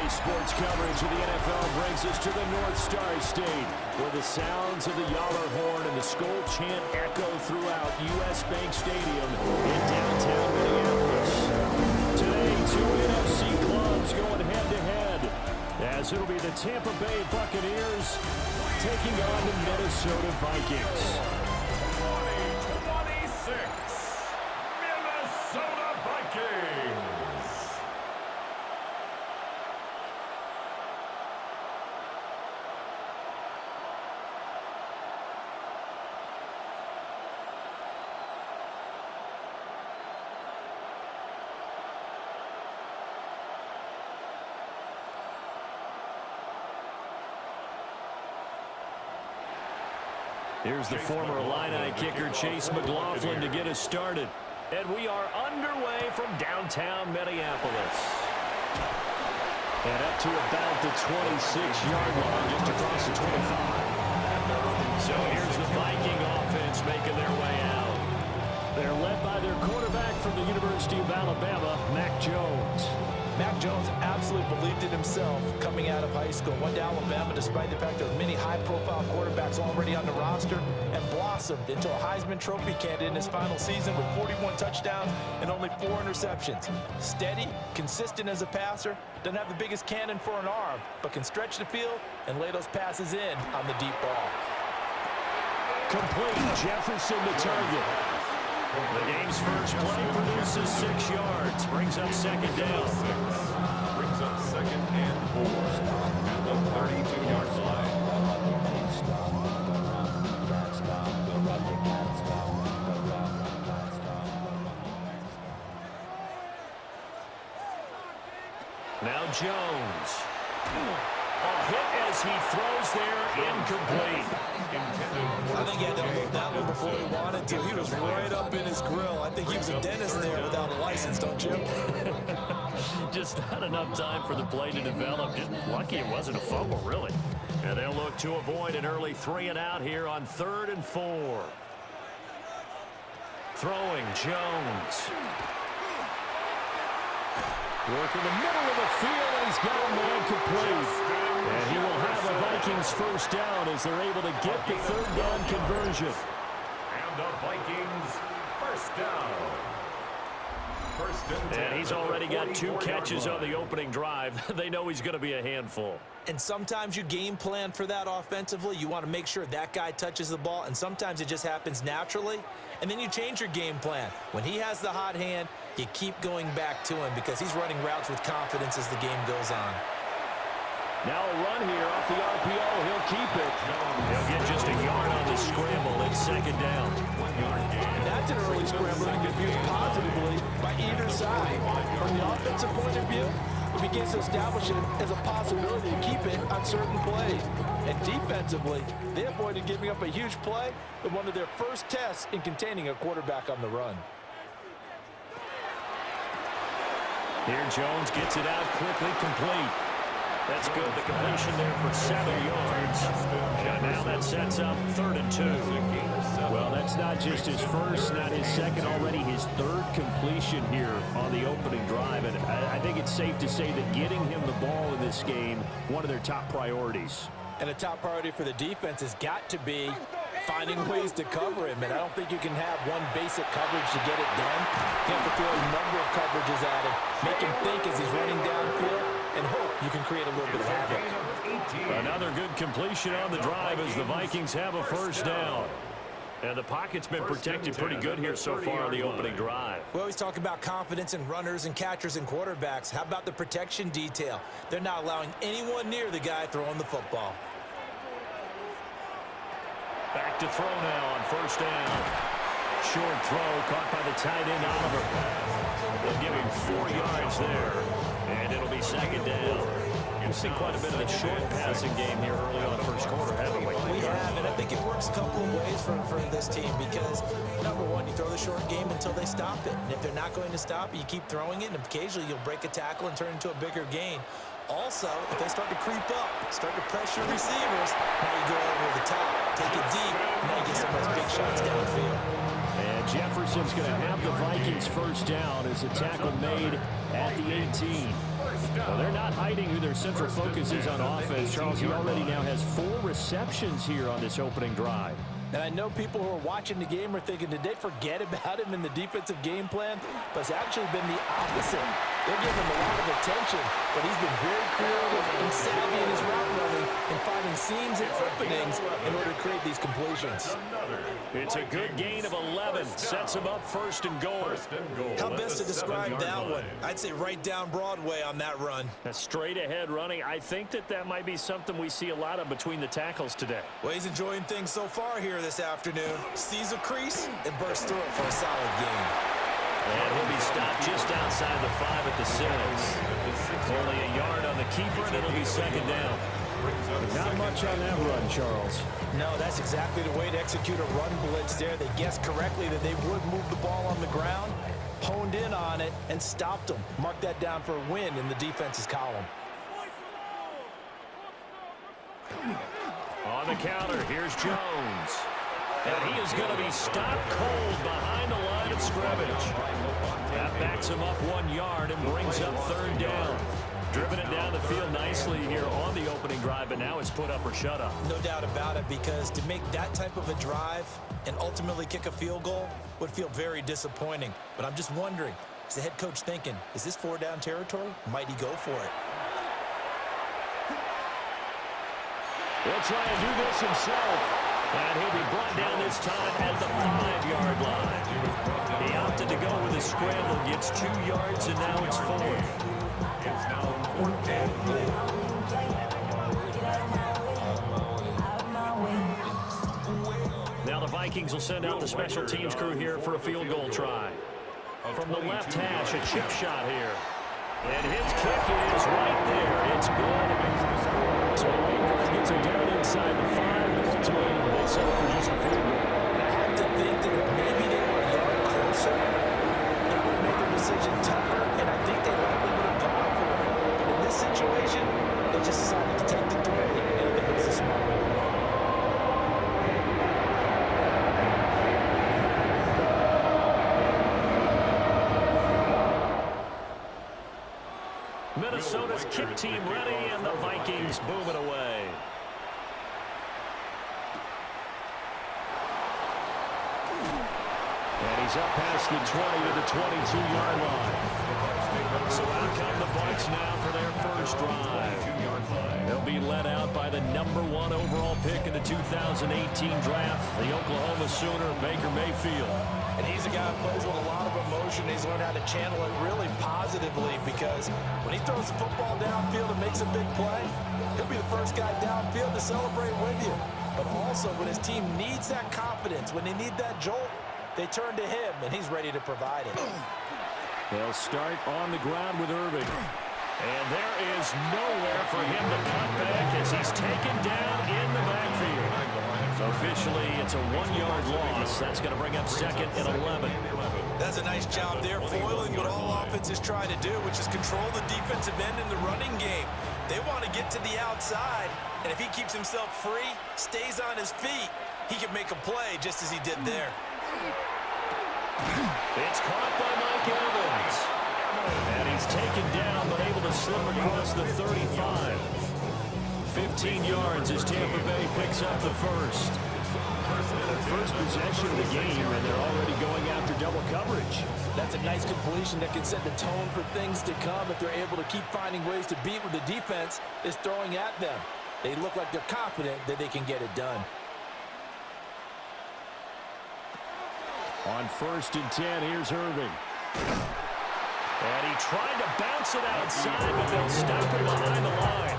Today's sports coverage of the NFL brings us to the North Star State, where the sounds of the Yaller horn and the Skol chant echo throughout U.S. Bank Stadium in downtown Minneapolis. Today, two NFC clubs going head-to-head, as it'll be the Tampa Bay Buccaneers taking on the Minnesota Vikings. 2026 Minnesota Vikings. Here's the former Illini kicker Chase McLaughlin to get us started. And we are underway from downtown Minneapolis. And up to about the 26-yard line, just across the 25. So here's the Viking offense making their way out. They're led by their quarterback from the University of Alabama, Mac Jones. Mac Jones absolutely believed in himself coming out of high school. Went to Alabama despite the fact there were many high-profile quarterbacks already on the roster, and blossomed into a Heisman Trophy candidate in his final season with 41 touchdowns and only 4 interceptions. Steady, consistent as a passer, doesn't have the biggest cannon for an arm, but can stretch the field and lay those passes in on the deep ball. Complete. Jefferson to target. The game's first play produces 6 yards. Brings up second down. Brings up second and 4 at the 32-yard line. Now Jones. A hit as he throws there, incomplete. I think he had to move that one before he wanted to. He was right up in his grill. I think he was a dentist there without a license, don't you? Just not enough time for the play to develop. Just lucky it wasn't a fumble, really. And they'll look to avoid an early 3-and-out here on 3rd and 4. Throwing, Jones. Work in the middle of the field, and he's got a man complete. And he will have the Vikings first down as they're able to get the 3rd down conversion. And the Vikings first down. And he's already got 2 catches on the opening drive. They know he's going to be a handful. And sometimes you game plan for that offensively. You want to make sure that guy touches the ball, and sometimes it just happens naturally. And then you change your game plan. When he has the hot hand, you keep going back to him because he's running routes with confidence as the game goes on. Now a run here off the RPO. He'll keep it. He'll get just a yard on the scramble. It's second down. And that's an early scramble that can be viewed positively by either side. From the offensive point of view, it begins to establish it as a possibility to keep it on certain plays. And defensively, they avoided giving up a huge play with one of their first tests in containing a quarterback on the run. Here Jones gets it out quickly, complete. That's good. The completion there for 7 yards. And now that sets up 3rd and 2. Well, that's not just his first, not his second, already his 3rd completion here on the opening drive. And I think it's safe to say that getting him the ball in this game, one of their top priorities. And a top priority for the defense has got to be finding ways to cover him. And I don't think you can have one basic coverage to get it done. You have to throw a number of coverages at him, make him think as he's running downfield, and hope you can create a little bit of havoc. Another good completion on the drive as the Vikings have a first down. And the pocket's been protected pretty good here so far on the opening drive. We always talk about confidence in runners and catchers and quarterbacks. How about the protection detail? They're not allowing anyone near the guy throwing the football. Back to throw now on first down. Short throw caught by the tight end, Oliver. They'll give him 4 yards there. And it'll be second down. We've seen quite a bit of a short passing game here early on the first quarter, haven't we? We have, and I think it works a couple of ways for this team because, number one, you throw the short game until they stop it. And if they're not going to stop it, you keep throwing it, and occasionally you'll break a tackle and turn it into a bigger gain. Also, if they start to creep up, start to pressure receivers, now you go over the top, take it deep, and now you get some of those big shots downfield. And Jefferson's going to have the Vikings first down as a tackle made at the 18. Well, they're not hiding who their central focus is on offense. Charles, he already now has 4 receptions here on this opening drive. And I know people who are watching the game are thinking, did they forget about him in the defensive game plan? But it's actually been the opposite. They're giving him a lot of attention, but he's been very creative and savvy in his route running and finding seams and openings in order to create these completions. It's a good gain of 11. Sets him up first and goal. How best to describe that one? I'd say right down Broadway on that run. A straight ahead running. I think that might be something we see a lot of between the tackles today. Well, he's enjoying things so far here this afternoon. Sees a crease and bursts through it for a solid gain. And he'll be stopped just outside the 5 at the 6. Only a yard on the keeper, and it'll be second down. Not much on that run, Charles. No, that's exactly the way to execute a run blitz there. They guessed correctly that they would move the ball on the ground, honed in on it, and stopped them. Mark that down for a win in the defense's column. On the counter, here's Jones. And he is going to be stopped cold behind the line of scrimmage. That backs him up 1 yard and brings up third down. Driven it down the field nicely here on the opening drive, but now it's put up or shut up. No doubt about it, because to make that type of a drive and ultimately kick a field goal would feel very disappointing. But I'm just wondering, is the head coach thinking, is this 4-down territory? Might he go for it? He'll try and do this himself. And he'll be brought down this time at the 5-yard line. He opted to go with a scramble, gets 2 yards, and now it's 4th. It's now 4th and 4. Now the Vikings will send out the special teams crew here for a field goal try. From the left hash, a chip shot here. And his kick is right there. It's good. So Vikings gets it down inside the 5. Ultimately, they settle for just a field goal. I have to think that if maybe they were a yard closer, they would have made their decision tougher, and I think they likely would have gone for it. But in this situation, they just decided to take the 3, and I think it was a smart move. Minnesota's kick team ready, and the Vikings boom it away. And he's up past the 20 to the 22-yard line. So out come the Bucs now for their first drive. They'll be led out by the #1 overall pick in the 2018 draft, the Oklahoma Sooner, Baker Mayfield. And he's a guy who plays with a lot of emotion. He's learned how to channel it really positively, because when he throws the football downfield and makes a big play, he'll be the first guy downfield to celebrate with you. But also, when his team needs that confidence, when they need that jolt, they turn to him, and he's ready to provide it. They'll start on the ground with Irving. And there is nowhere for him to cut back as he's taken down in the backfield. Officially, it's a 1-yard loss. That's going to bring up second and 11. That's a nice job there, foiling what all offenses try to do, which is control the defensive end in the running game. They want to get to the outside, and if he keeps himself free, stays on his feet, he can make a play just as he did there. It's caught by Mike Evans. And he's taken down, but able to slip across the 35. 15 yards as Tampa Bay picks up the first. Their first possession of the game, and they're already going after double coverage. That's a nice completion that can set the tone for things to come if they're able to keep finding ways to beat what the defense is throwing at them. They look like they're confident that they can get it done. On 1st and 10, here's Irving. And he tried to bounce it outside, but they'll stop him behind the line.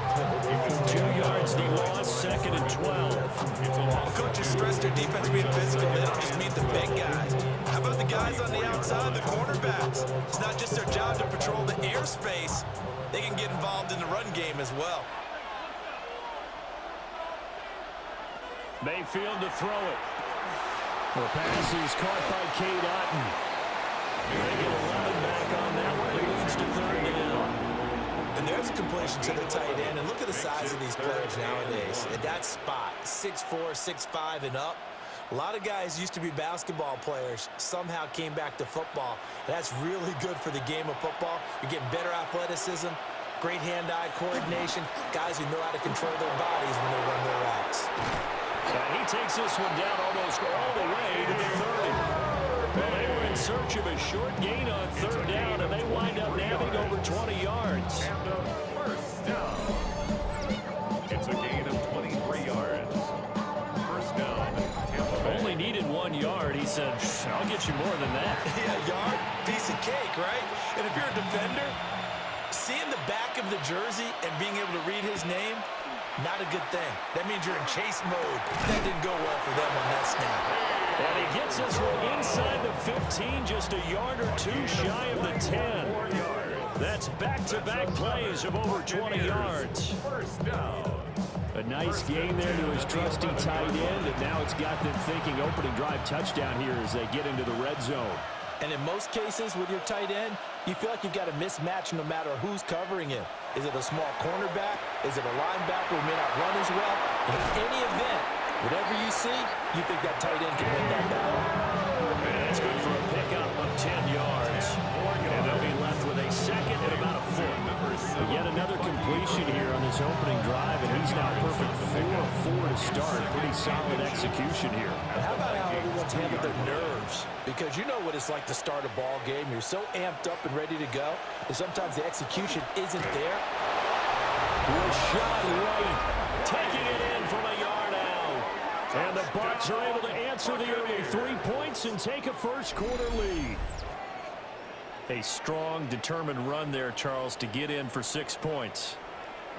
2 yards the loss, 2nd and 12. Coaches stress their defense being physical. They don't just meet the big guys. How about the guys on the outside, the cornerbacks? It's not just their job to patrol the airspace. They can get involved in the run game as well. Mayfield to throw it. The pass is caught by Cade Otton. They get 11 back on that one. It leads to third down. And there's a completion to the tight end. And look at the size of these players nowadays. At that spot, 6'4", 6'5", and up. A lot of guys used to be basketball players, somehow came back to football. That's really good for the game of football. You're getting better athleticism, great hand-eye coordination, guys who know how to control their bodies when they run their routes. And he takes this one down almost all the way to the 30. Well, they were in search of a short gain on third down, and they wind up nabbing over 20 yards. And a first down. It's a gain of 23 yards. First down. Only needed 1 yard. He said, I'll get you more than that. Yeah, yard, piece of cake, right? And if you're a defender, seeing the back of the jersey and being able to read his name, not a good thing. That means you're in chase mode. That didn't go well for them on that snap. And he gets this one inside the 15, just a yard or two shy of the 10. That's back-to-back plays of over 20 yards. First down. A nice gain there to his trusty tight end, and now it's got them thinking opening drive touchdown here as they get into the red zone. And in most cases with your tight end, you feel like you've got a mismatch no matter who's covering him. Is it a small cornerback? Is it a linebacker who may not run as well? In any event, whatever you see, you think that tight end can win that battle. And that's good for a pickup of 10 yards. And they'll be left with a second and about a foot. Yet another completion here on this opening drive, and he's now perfect 4-4 to start. Pretty solid execution here. And how about how everyone's handled their nerves? Because you know what it's like to start a ball game. You're so amped up and ready to go, and sometimes the execution isn't there. Rashad White taking it in from a yard out. And the Bucs are able to answer the early 3 points and take a first quarter lead. A strong, determined run there, Charles, to get in for 6 points.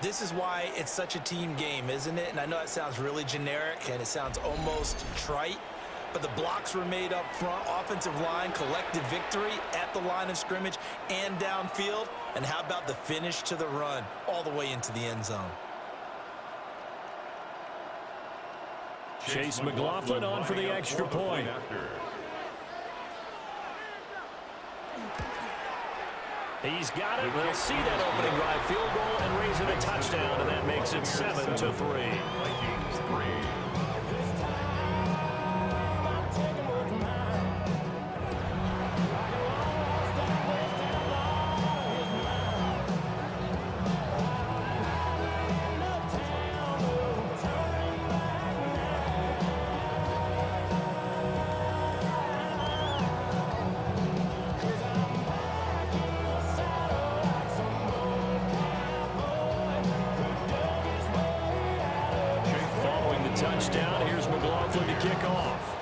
This is why it's such a team game, isn't it? And I know it sounds really generic and it sounds almost trite, but the blocks were made up front, offensive line, collective victory at the line of scrimmage and downfield. And how about the finish to the run all the way into the end zone? Chase McLaughlin on for the extra point. He's got it. They'll see that opening drive field goal and raise it a touchdown, and that makes it 7-3. Vikings 3. Touchdown. Here's McLaughlin to kick off.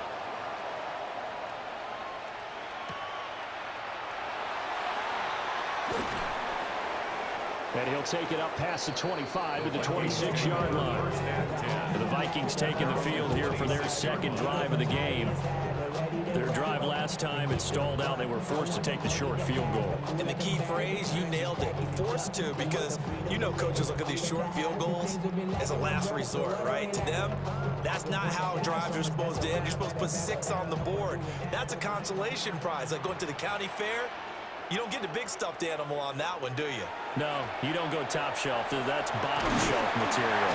And he'll take it up past the 25 to the 26-yard line. The Vikings taking the field here for their second drive of the game. Their drive last time, it stalled out. They were forced to take the short field goal. And the key phrase, you nailed it, forced to, because you know coaches look at these short field goals as a last resort, right? To them, that's not how drives are supposed to end. You're supposed to put 6 on the board. That's a consolation prize, like going to the county fair. You don't get the big stuffed animal on that one, do you? No, you don't go top shelf. That's bottom shelf material.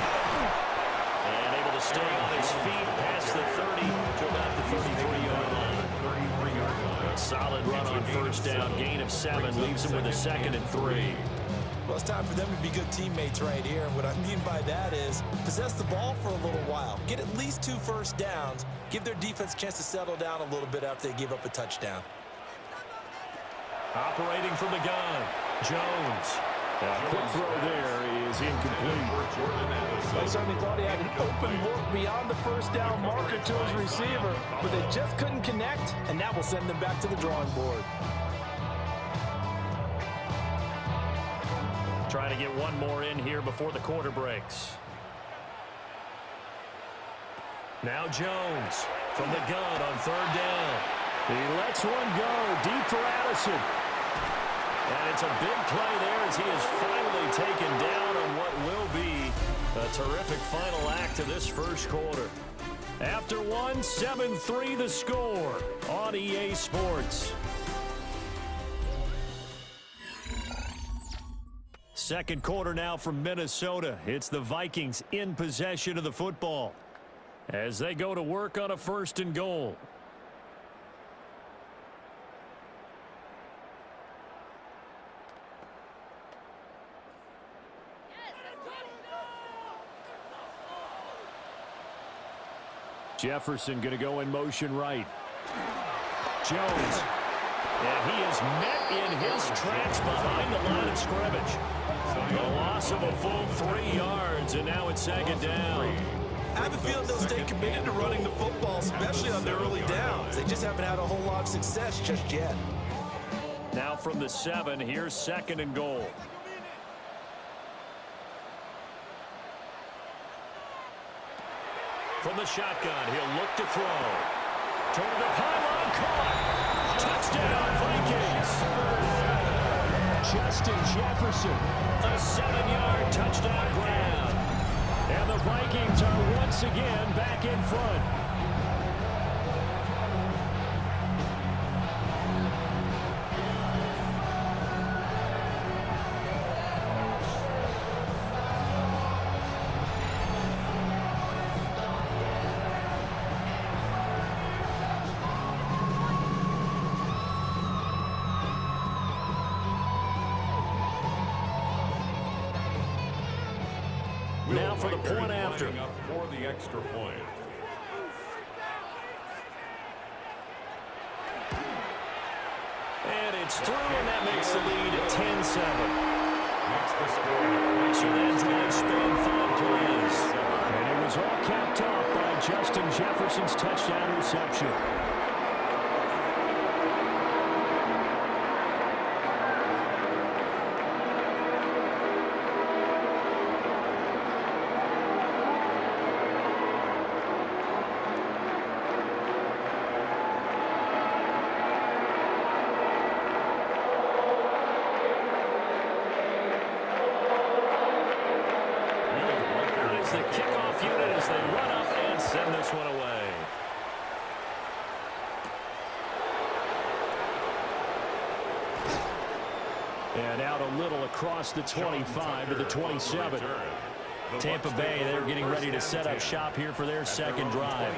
And able to stay on his feet past the 30 to about the 33-yard line. A solid run on first down. Gain of 7 leaves him with a 2nd and 3. Well, it's time for them to be good teammates right here. And what I mean by that is possess the ball for a little while. Get at least 2 first downs. Give their defense a chance to settle down a little bit after they give up a touchdown. Operating from the gun, Jones. A quick throw there is incomplete. I certainly thought he had an open look beyond the first down marker to his receiver, but they just couldn't connect, and that will send them back to the drawing board. Trying to get one more in here before the quarter breaks. Now Jones from the gun on third down. He lets one go deep for Addison. And it's a big play there as he is finally taken down on what will be a terrific final act of this first quarter. After one, 7-3 the score on EA Sports. Second quarter now from Minnesota. It's the Vikings in possession of the football. as they go to work on a 1st and goal. Jefferson going to go in motion right. Jones. And he is met in his tracks behind the line of scrimmage. A loss of a full 3 yards, and now it's 2nd down. I have a feeling they'll stay committed to running the football, especially on their early downs. They just haven't had a whole lot of success just yet. Now from the 7, here's 2nd and goal. From the shotgun, he'll look to throw. Toward the pylon, caught. Touchdown, Vikings. Justin Jefferson, a 7-yard touchdown grab. And the Vikings are once again back in front. Now for the point after. Up for the extra point. And it's through, and that makes the lead at 10-7. Makes the score. So that drive spanned 5 plays. And it was all capped off by Justin Jefferson's touchdown reception. The kickoff unit as they run up and send this one away. And out a little across the 25 to the 27. Tampa Bay, they're getting ready to set up shop here for their 2nd drive.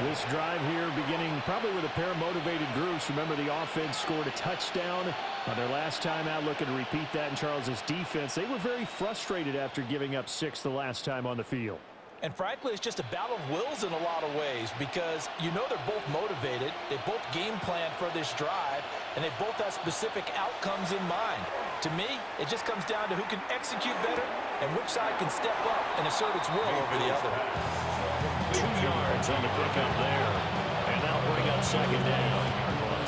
This drive here beginning probably with a pair of motivated groups. Remember, the offense scored a touchdown on their last time out, looking to repeat that in Charles's defense. They were very frustrated after giving up 6 the last time on the field. And frankly, it's just a battle of wills in a lot of ways because you know they're both motivated. They both game plan for this drive, and they both have specific outcomes in mind. To me, it just comes down to who can execute better and which side can step up and assert its will over the other. 2 yards on the pickup there. And that'll bring up 2nd down.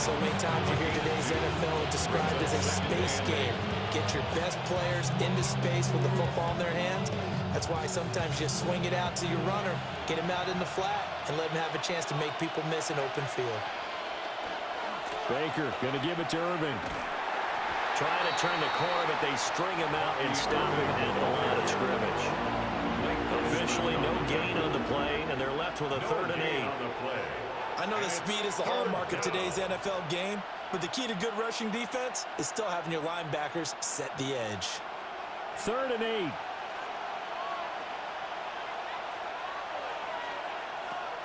So many times you hear today's NFL described as a space game. Get your best players into space with the football in their hands. That's why sometimes you swing it out to your runner, get him out in the flat, and let him have a chance to make people miss an open field. Baker going to give it to Irvin. Trying to turn the corner, but they string him out and stop him at the line of scrimmage. Officially no gain on the play, and they're left with a 3rd and 8. I know that speed is the hallmark of today's NFL game, but the key to good rushing defense is still having your linebackers set the edge. 3rd and 8.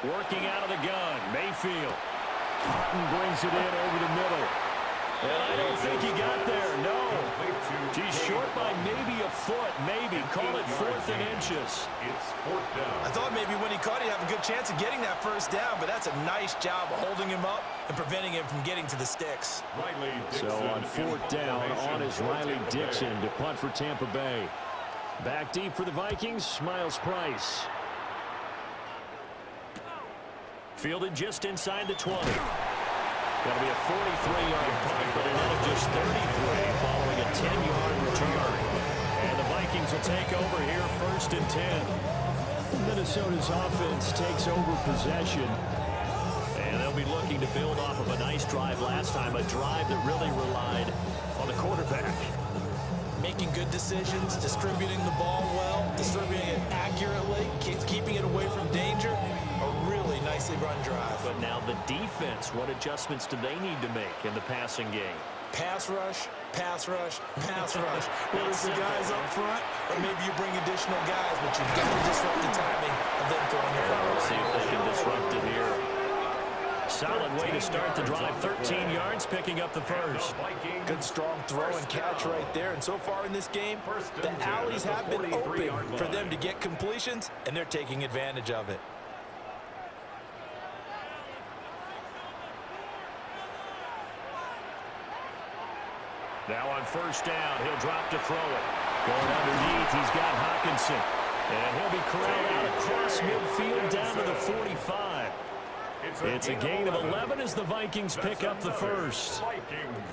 Working out of the gun, Mayfield. Martin brings it in over the middle. And I don't think he got there, no. He's short by maybe a foot, maybe. Call it 4th and inches. It's 4th down. I thought maybe when he caught it, he'd have a good chance of getting that 1st down, but that's a nice job of holding him up and preventing him from getting to the sticks. So on 4th down, on is Riley Dixon to punt for Tampa Bay. Back deep for the Vikings, Miles Price. Fielded just inside the 20. That'll be a 43-yard punt, but a net of just 33 following a 10-yard return. And the Vikings will take over here 1st and 10. Minnesota's offense takes over possession. And they'll be looking to build off of a nice drive last time, a drive that really relied on the quarterback. Making good decisions, distributing the ball well, distributing it accurately, keeping it away from danger. A really nicely run drive. But now the defense, what adjustments do they need to make in the passing game? Pass rush, pass rush, whether it's the guys up front or maybe you bring additional guys, but you've got to disrupt the timing of them throwing the ball. See if they can disrupt it here. Solid way to start the drive. 13 yards, picking up the first. Good strong throw and catch right there. And so far in this game, the alleys have been open for them to get completions, and they're taking advantage of it. Now on first down, he'll drop to throw it. Going underneath, he's got Hawkinson. And he'll be corralled out across midfield down to the 45. It's a gain of 11 as the Vikings pick up the first.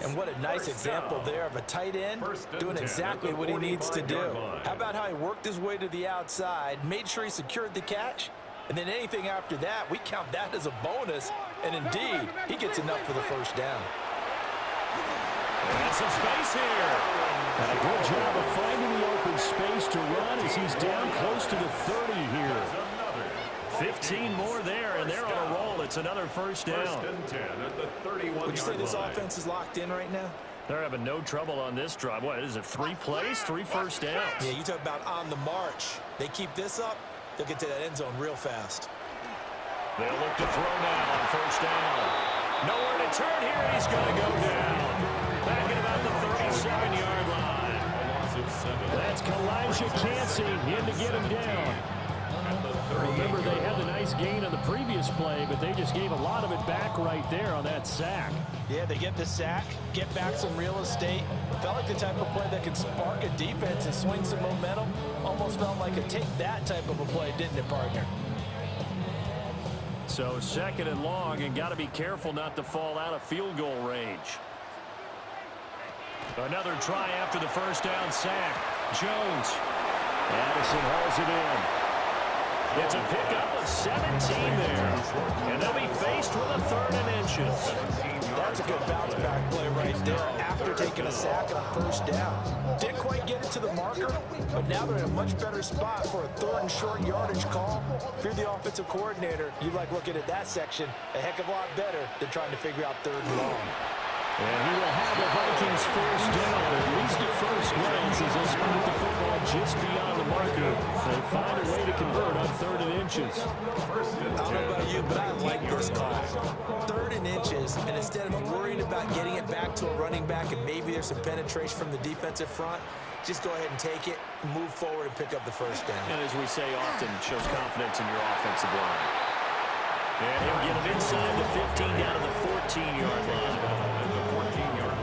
And what a nice example there of a tight end doing exactly what he needs to do. How about how he worked his way to the outside, made sure he secured the catch, and then anything after that, we count that as a bonus. And indeed, he gets enough for the first down. And some space here. And a good job of finding the open space to run as he's down close to the 30 here. 15 more there, and they're on a roll. It's another first down. Would you say this offense is locked in right now? They're having no trouble on this drive. What is it, 3 plays, 3 first downs? Yeah, you talk about on the march. They keep this up, they'll get to that end zone real fast. They'll look to throw now on first down. Nowhere to turn here, and he's going to go down. Back at about the 37-yard line. That's Kalijah Cansey in to get him down. Remember, they had the nice gain on the previous play, but they just gave a lot of it back right there on that sack. Yeah, they get the sack, get back some real estate. Felt like the type of play that could spark a defense and swing some momentum. Almost felt like a take-that type of a play, didn't it, partner? So second and long, and got to be careful not to fall out of field goal range. Another try after the first down sack. Jones. Addison hauls it in. It's a pickup of 17 there. And they'll be faced with a 3rd and inches. That's a good bounce back play right there after taking a sack on first down. Didn't quite get it to the marker, but now they're in a much better spot for a 3rd and short yardage call. If you're the offensive coordinator, you like looking at that section a heck of a lot better than trying to figure out 3rd and long. And he will have the Vikings first down, at least at first glance, as they spot the football just beyond the marker. They find a way to convert on 3rd and inches. I don't know about you, but I like this call. 3rd and inches, and instead of worrying about getting it back to a running back and maybe there's some penetration from the defensive front, just go ahead and take it, move forward, and pick up the first down. And as we say often, shows confidence in your offensive line. And he'll get him inside the 15 down to the 14-yard line.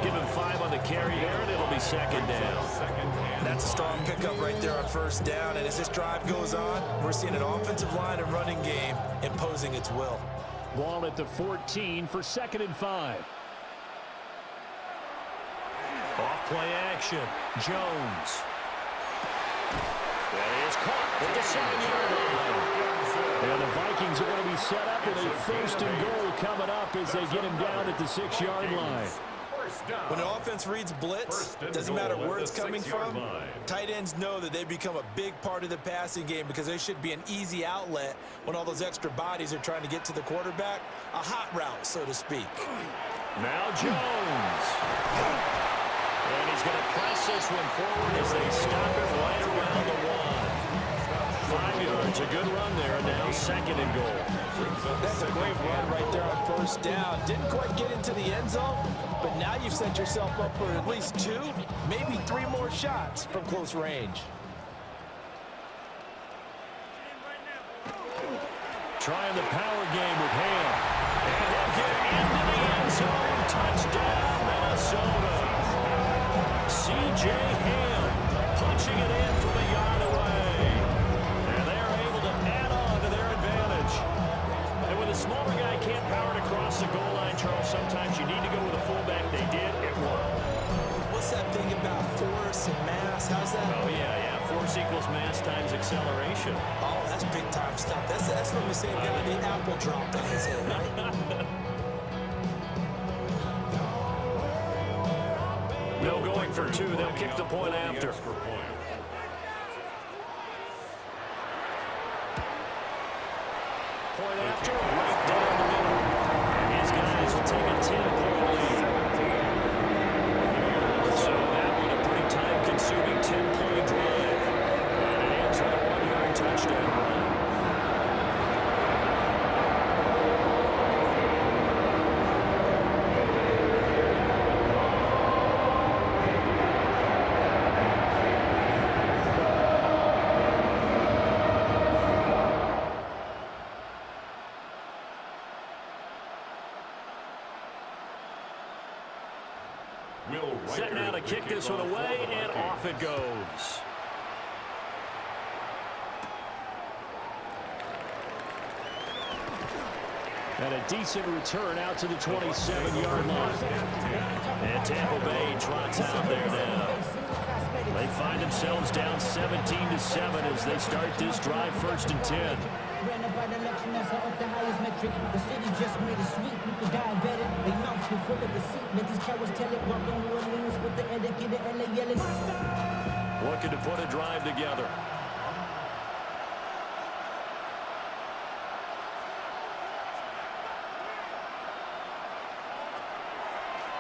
Give him 5 on the carry there, and it'll be second down. That's a strong pickup right there on first down. And as this drive goes on, we're seeing an offensive line and running game imposing its will. Ball at the 14 for 2nd and 5. Off play action. Jones. That is caught at the 7-yard line. And the Vikings are going to be set up with a 1st and goal coming up as they get him down at the 6-yard line. When an offense reads blitz, doesn't matter where it's coming from, tight ends know that they become a big part of the passing game because they should be an easy outlet when all those extra bodies are trying to get to the quarterback. A hot route, so to speak. Now Jones. And he's going to press this one forward as they stop it right around the 1. 5 yards, a good run there, and now 2nd and goal. That's a great run right there on first down. Didn't quite get into the end zone, but now you've set yourself up for at least 2, maybe 3 more shots from close range. Trying the power game with Ham. And he'll get into the end zone. Touchdown, Minnesota. C.J. Ham punching it in from a yard away. And they're able to add on to their advantage. And when the smaller guy can't power it across the goal line, Charles, sometimes you need to go with a fullback. They did. It worked. What's that thing about force and mass? How's that? Oh, yeah. Force equals mass times acceleration. Oh, that's big-time stuff. That's from the same guy the apple dropped on his head, right? No going for 2. They'll kick the point after. Point after, right down the middle. And his guys will take a 10-point lead. So kick this one away, and off it goes. And a decent return out to the 27-yard line. And Tampa Bay trots out there now. They find themselves down 17-7 as they start this drive, 1st and 10. Looking to put a drive together.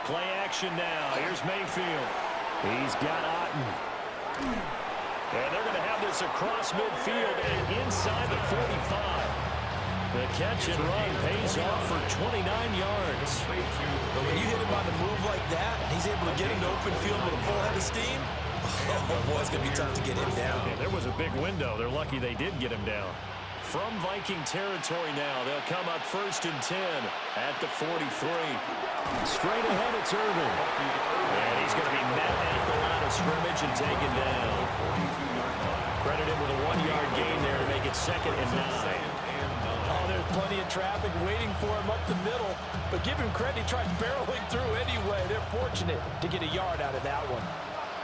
Play action now. Here's Mayfield. He's got Otten. And they're going to have this across midfield and inside the 45. The catch and run pays off for 29 yards. But when you hit him on the move like that, he's able to get into open field with a full head of steam. Oh, boy, it's going to be tough to get him down. Yeah, there was a big window. They're lucky they did get him down. From Viking territory now, they'll come up 1st and 10 at the 43. Straight ahead, it's Irvin. And he's going to be met at the line of scrimmage and taken down. Credit him with a 1-yard gain there to make it 2nd and 9. Oh, there's plenty of traffic waiting for him up the middle. But give him credit, he tried barreling through anyway. They're fortunate to get a yard out of that one.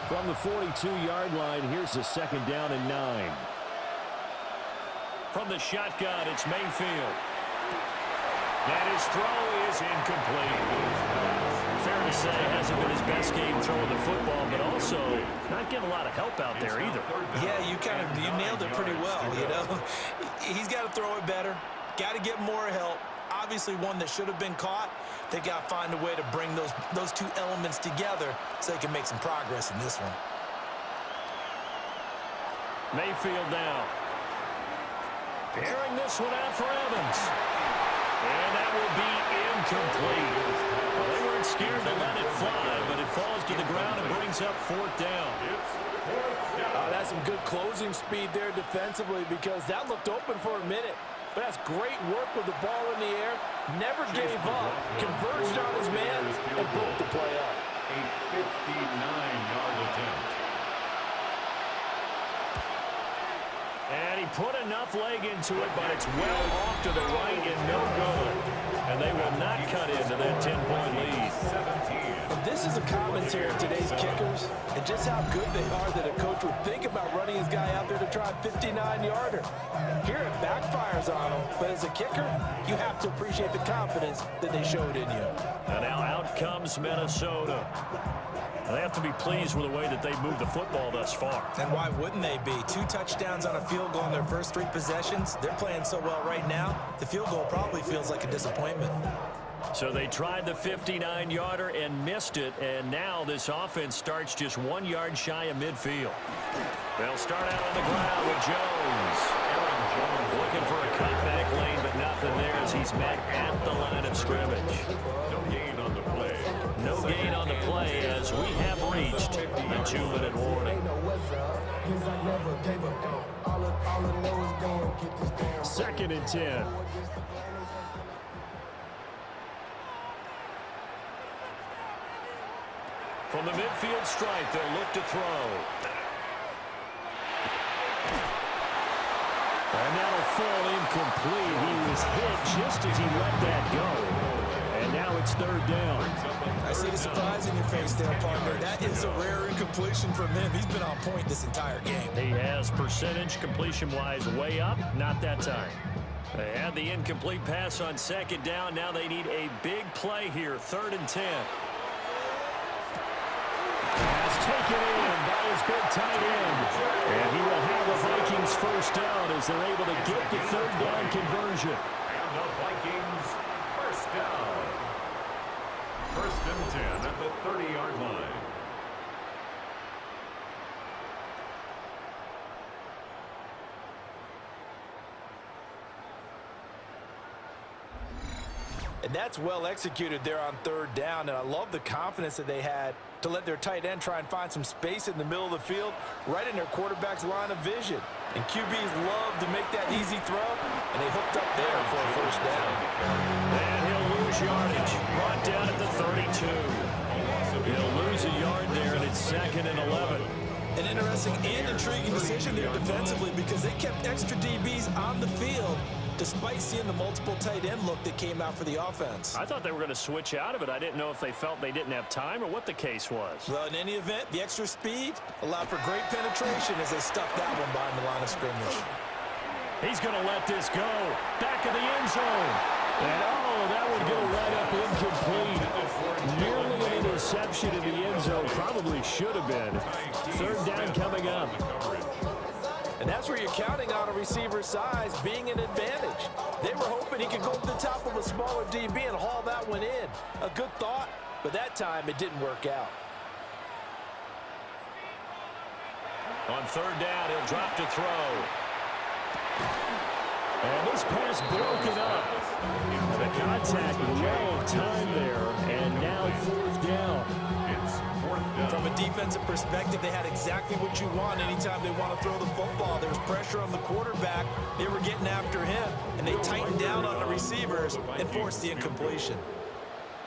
From the 42-yard line, here's the 2nd down and 9. From the shotgun, it's Mayfield. And his throw is incomplete. Fair to say, hasn't been his best game throwing the football, but also not getting a lot of help out there either. Yeah, you nailed it pretty well, you know. He's got to throw it better. Got to get more help. Obviously one that should have been caught. They got to find a way to bring those two elements together so they can make some progress in this one. Mayfield now. Airing this one out for Evans. And that will be incomplete. Well, they weren't scared to let it fly, but it falls to the ground and brings up 4th down. That's some good closing speed there defensively because that looked open for a minute. But that's great work with the ball in the air. Never gave up. Converged on his man and broke the play up. A 59-yard attempt. And he put enough leg into it, but it's well off to the right and no good. And they will not cut into that 10-point lead. 17. This is a commentary of today's kickers and just how good they are that a coach would think about running his guy out there to try a 59-yarder. Here it backfires on him, but as a kicker, you have to appreciate the confidence that they showed in you. And now out comes Minnesota. They have to be pleased with the way that they've moved the football thus far. And why wouldn't they be? 2 touchdowns on a field goal in their first 3 possessions. They're playing so well right now, the field goal probably feels like a disappointment. So they tried the 59-yarder and missed it, and now this offense starts just 1 yard shy of midfield. They'll start out on the ground with Jones. Looking for a cutback lane, but nothing there as he's met at the line of scrimmage. No gain on the play. No gain on the play as we have reached the 2-minute warning. 2nd and 10. From the midfield stripe, they'll look to throw. And that'll fall incomplete. He was hit just as he let that go. And now it's 3rd down. I see the surprise in your face there, partner. That is a rare incompletion from him. He's been on point this entire game. He has percentage completion-wise way up. Not that time. They had the incomplete pass on 2nd down. Now they need a big play here. 3rd and 10. Pass taken in by his big tight end. And he will have the Vikings 1st down as they're able to get the 3rd down conversion. And the Vikings 1st down. 1st and 10 at the 30-yard line. And that's well executed there on 3rd down, and I love the confidence that they had to let their tight end try and find some space in the middle of the field, right in their quarterback's line of vision. And QBs love to make that easy throw, and they hooked up there for a 1st down. And he'll lose yardage. Brought down at the 32. He'll lose a yard there, and it's 2nd and 11. An interesting and intriguing decision there defensively because they kept extra DBs on the field despite seeing the multiple tight end look that came out for the offense. I thought they were going to switch out of it. I didn't know if they felt they didn't have time or what the case was. Well, in any event, the extra speed allowed for great penetration as they stuffed that one behind the line of scrimmage. He's going to let this go. Back of the end zone. And, oh, that would go right up incomplete. Nearly an interception in the end zone. Probably should have been. 3rd down coming up. And that's where you're counting on a receiver's size being an advantage. They were hoping he could go to the top of a smaller DB and haul that one in. A good thought, but that time it didn't work out. On 3rd down, he'll drop to throw. And this pass broken up. The contact, well time there, and now 4th down. From a defensive perspective, they had exactly what you want anytime they want to throw the football. There was pressure on the quarterback. They were getting after him, and they tightened down on the receivers and forced the incompletion.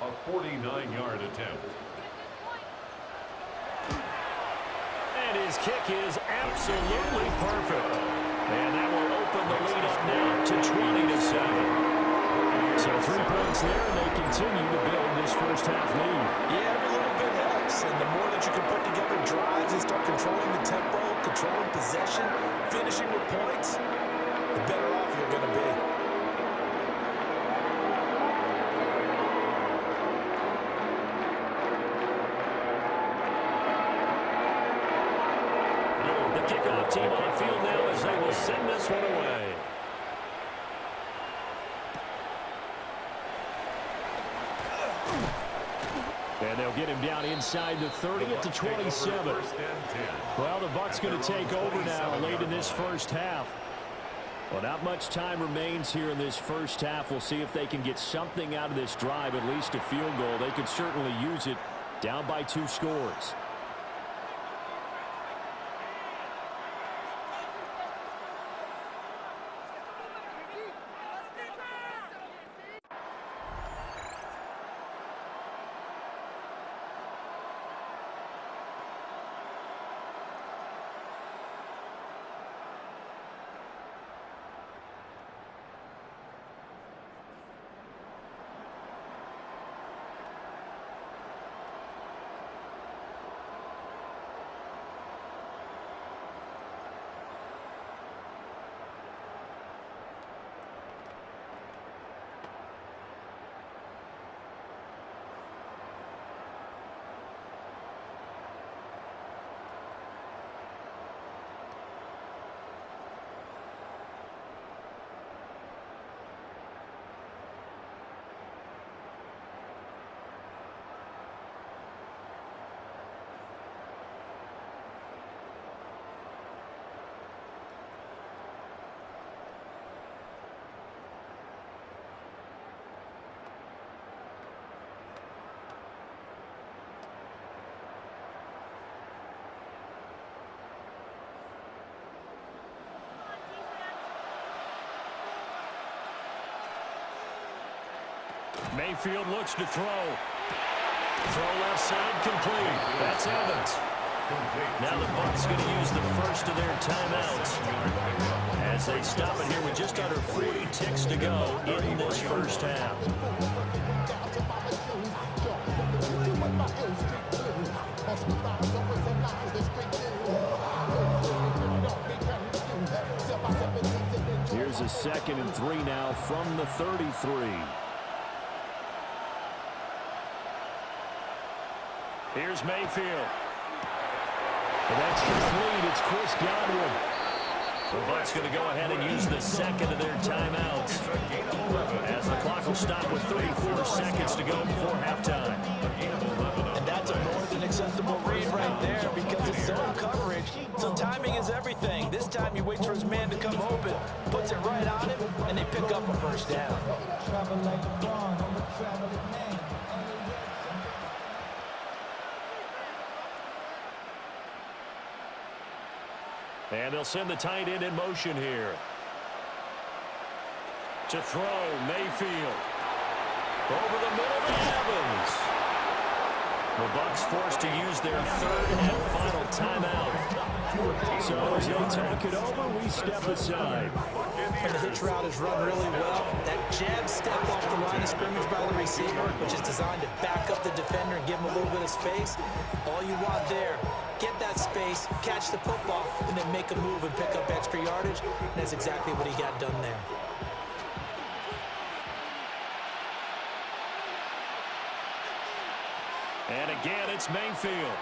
A 49-yard attempt. And his kick is absolutely perfect. And that will open the lead up now to 20-7. So 3 points there, and they continue to build this first half lead. Yeah, every little bit helps, and the more that you can put together drives and start controlling the tempo, controlling possession, finishing with points, the better off you're going to be. The kickoff team on the field now as they will send this one away. And they'll get him down inside the 30 at the 27. Well, the Bucs going to take over now late in this first half. Well, not much time remains here in this first half. We'll see if they can get something out of this drive, at least a field goal. They could certainly use it down by 2 scores. Mayfield looks to throw. Throw left side complete. That's Evans. Now the Bucs going to use the first of their timeouts as they stop it here with just under 40 ticks to go in this first half. Here's a 2nd and 3 now from the 33. Here's Mayfield. And that's complete. It's Chris Godwin. The Bucs going to go ahead and use the 2nd of their timeouts as the clock will stop with 34 seconds to go before halftime. And that's a more than acceptable read right there because it's zone coverage, so timing is everything. This time he waits for his man to come open, puts it right on him, and they pick up a first down. And they'll send the tight end in motion here. To throw, Mayfield. Over the middle to Evans. The Bucs forced to use their third and final timeout. So as they talk it over, we step aside. And the hitch route is run really well. That jab step off the line of scrimmage by the receiver, which is designed to back up the defender and give him a little bit of space. All you want there, get that space, catch the football, and then make a move and pick up extra yardage. And that's exactly what he got done there. And again, it's Mayfield.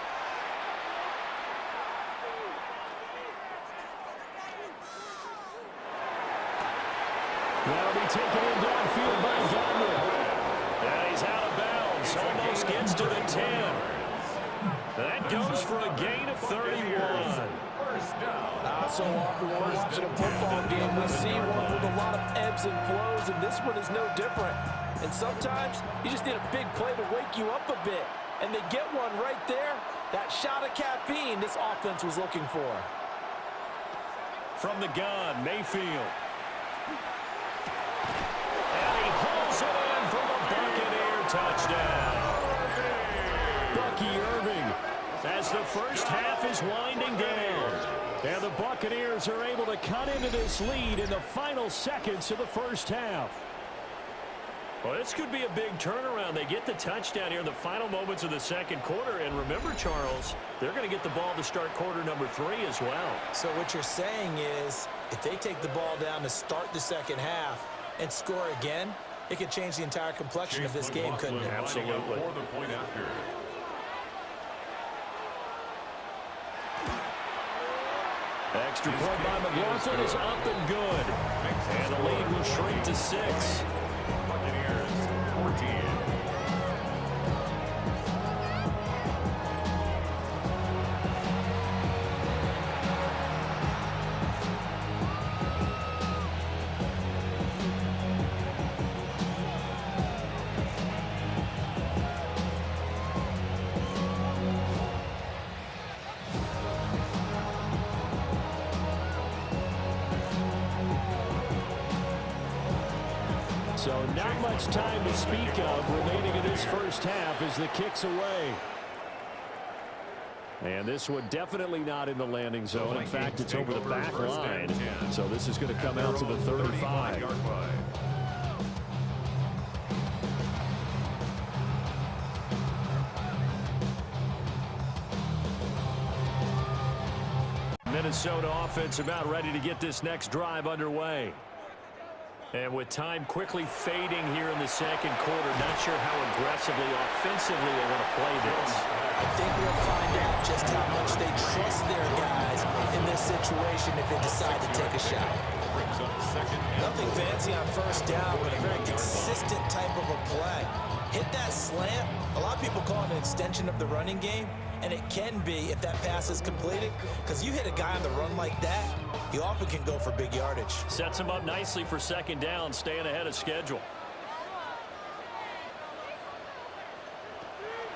That'll be taken in downfield by Godwin. And he's out of bounds. Almost gets to the 10. That goes for a gain of 31. So often when we're watching a football game, we see one with a lot of ebbs and flows, and this one is no different. And sometimes you just need a big play to wake you up a bit. And they get one right there. That shot of caffeine this offense was looking for. From the gun, Mayfield. And he hauls it in for the Buccaneer touchdown. Bucky Irving as the first half is winding down. And the Buccaneers are able to cut into this lead in the final seconds of the first half. Well, this could be a big turnaround. They get the touchdown here in the final moments of the second quarter. And remember, Charles, they're going to get the ball to start quarter number 3 as well. So what you're saying is if they take the ball down to start the second half and score again, it could change the entire complexion of this game, couldn't it? Absolutely. For the point after. Extra point by McLaughlin is up and good. And the lead will shrink to 6. Buccaneers 14. So not much time to speak of remaining in this first half as the kick's away. And this one definitely not in the landing zone. In fact, it's over the back line. So this is going to come out to the 35. Minnesota offense about ready to get this next drive underway. And with time quickly fading here in the second quarter, not sure how aggressively, offensively they want to play this. I think we'll find out just how much they trust their guys in this situation if they decide to take a shot. Nothing fancy on first down, but a very consistent type of a play. Hit that slant. A lot of people call it an extension of the running game, and it can be if that pass is completed, because you hit a guy on the run like that, you often can go for big yardage. Sets him up nicely for second down, staying ahead of schedule.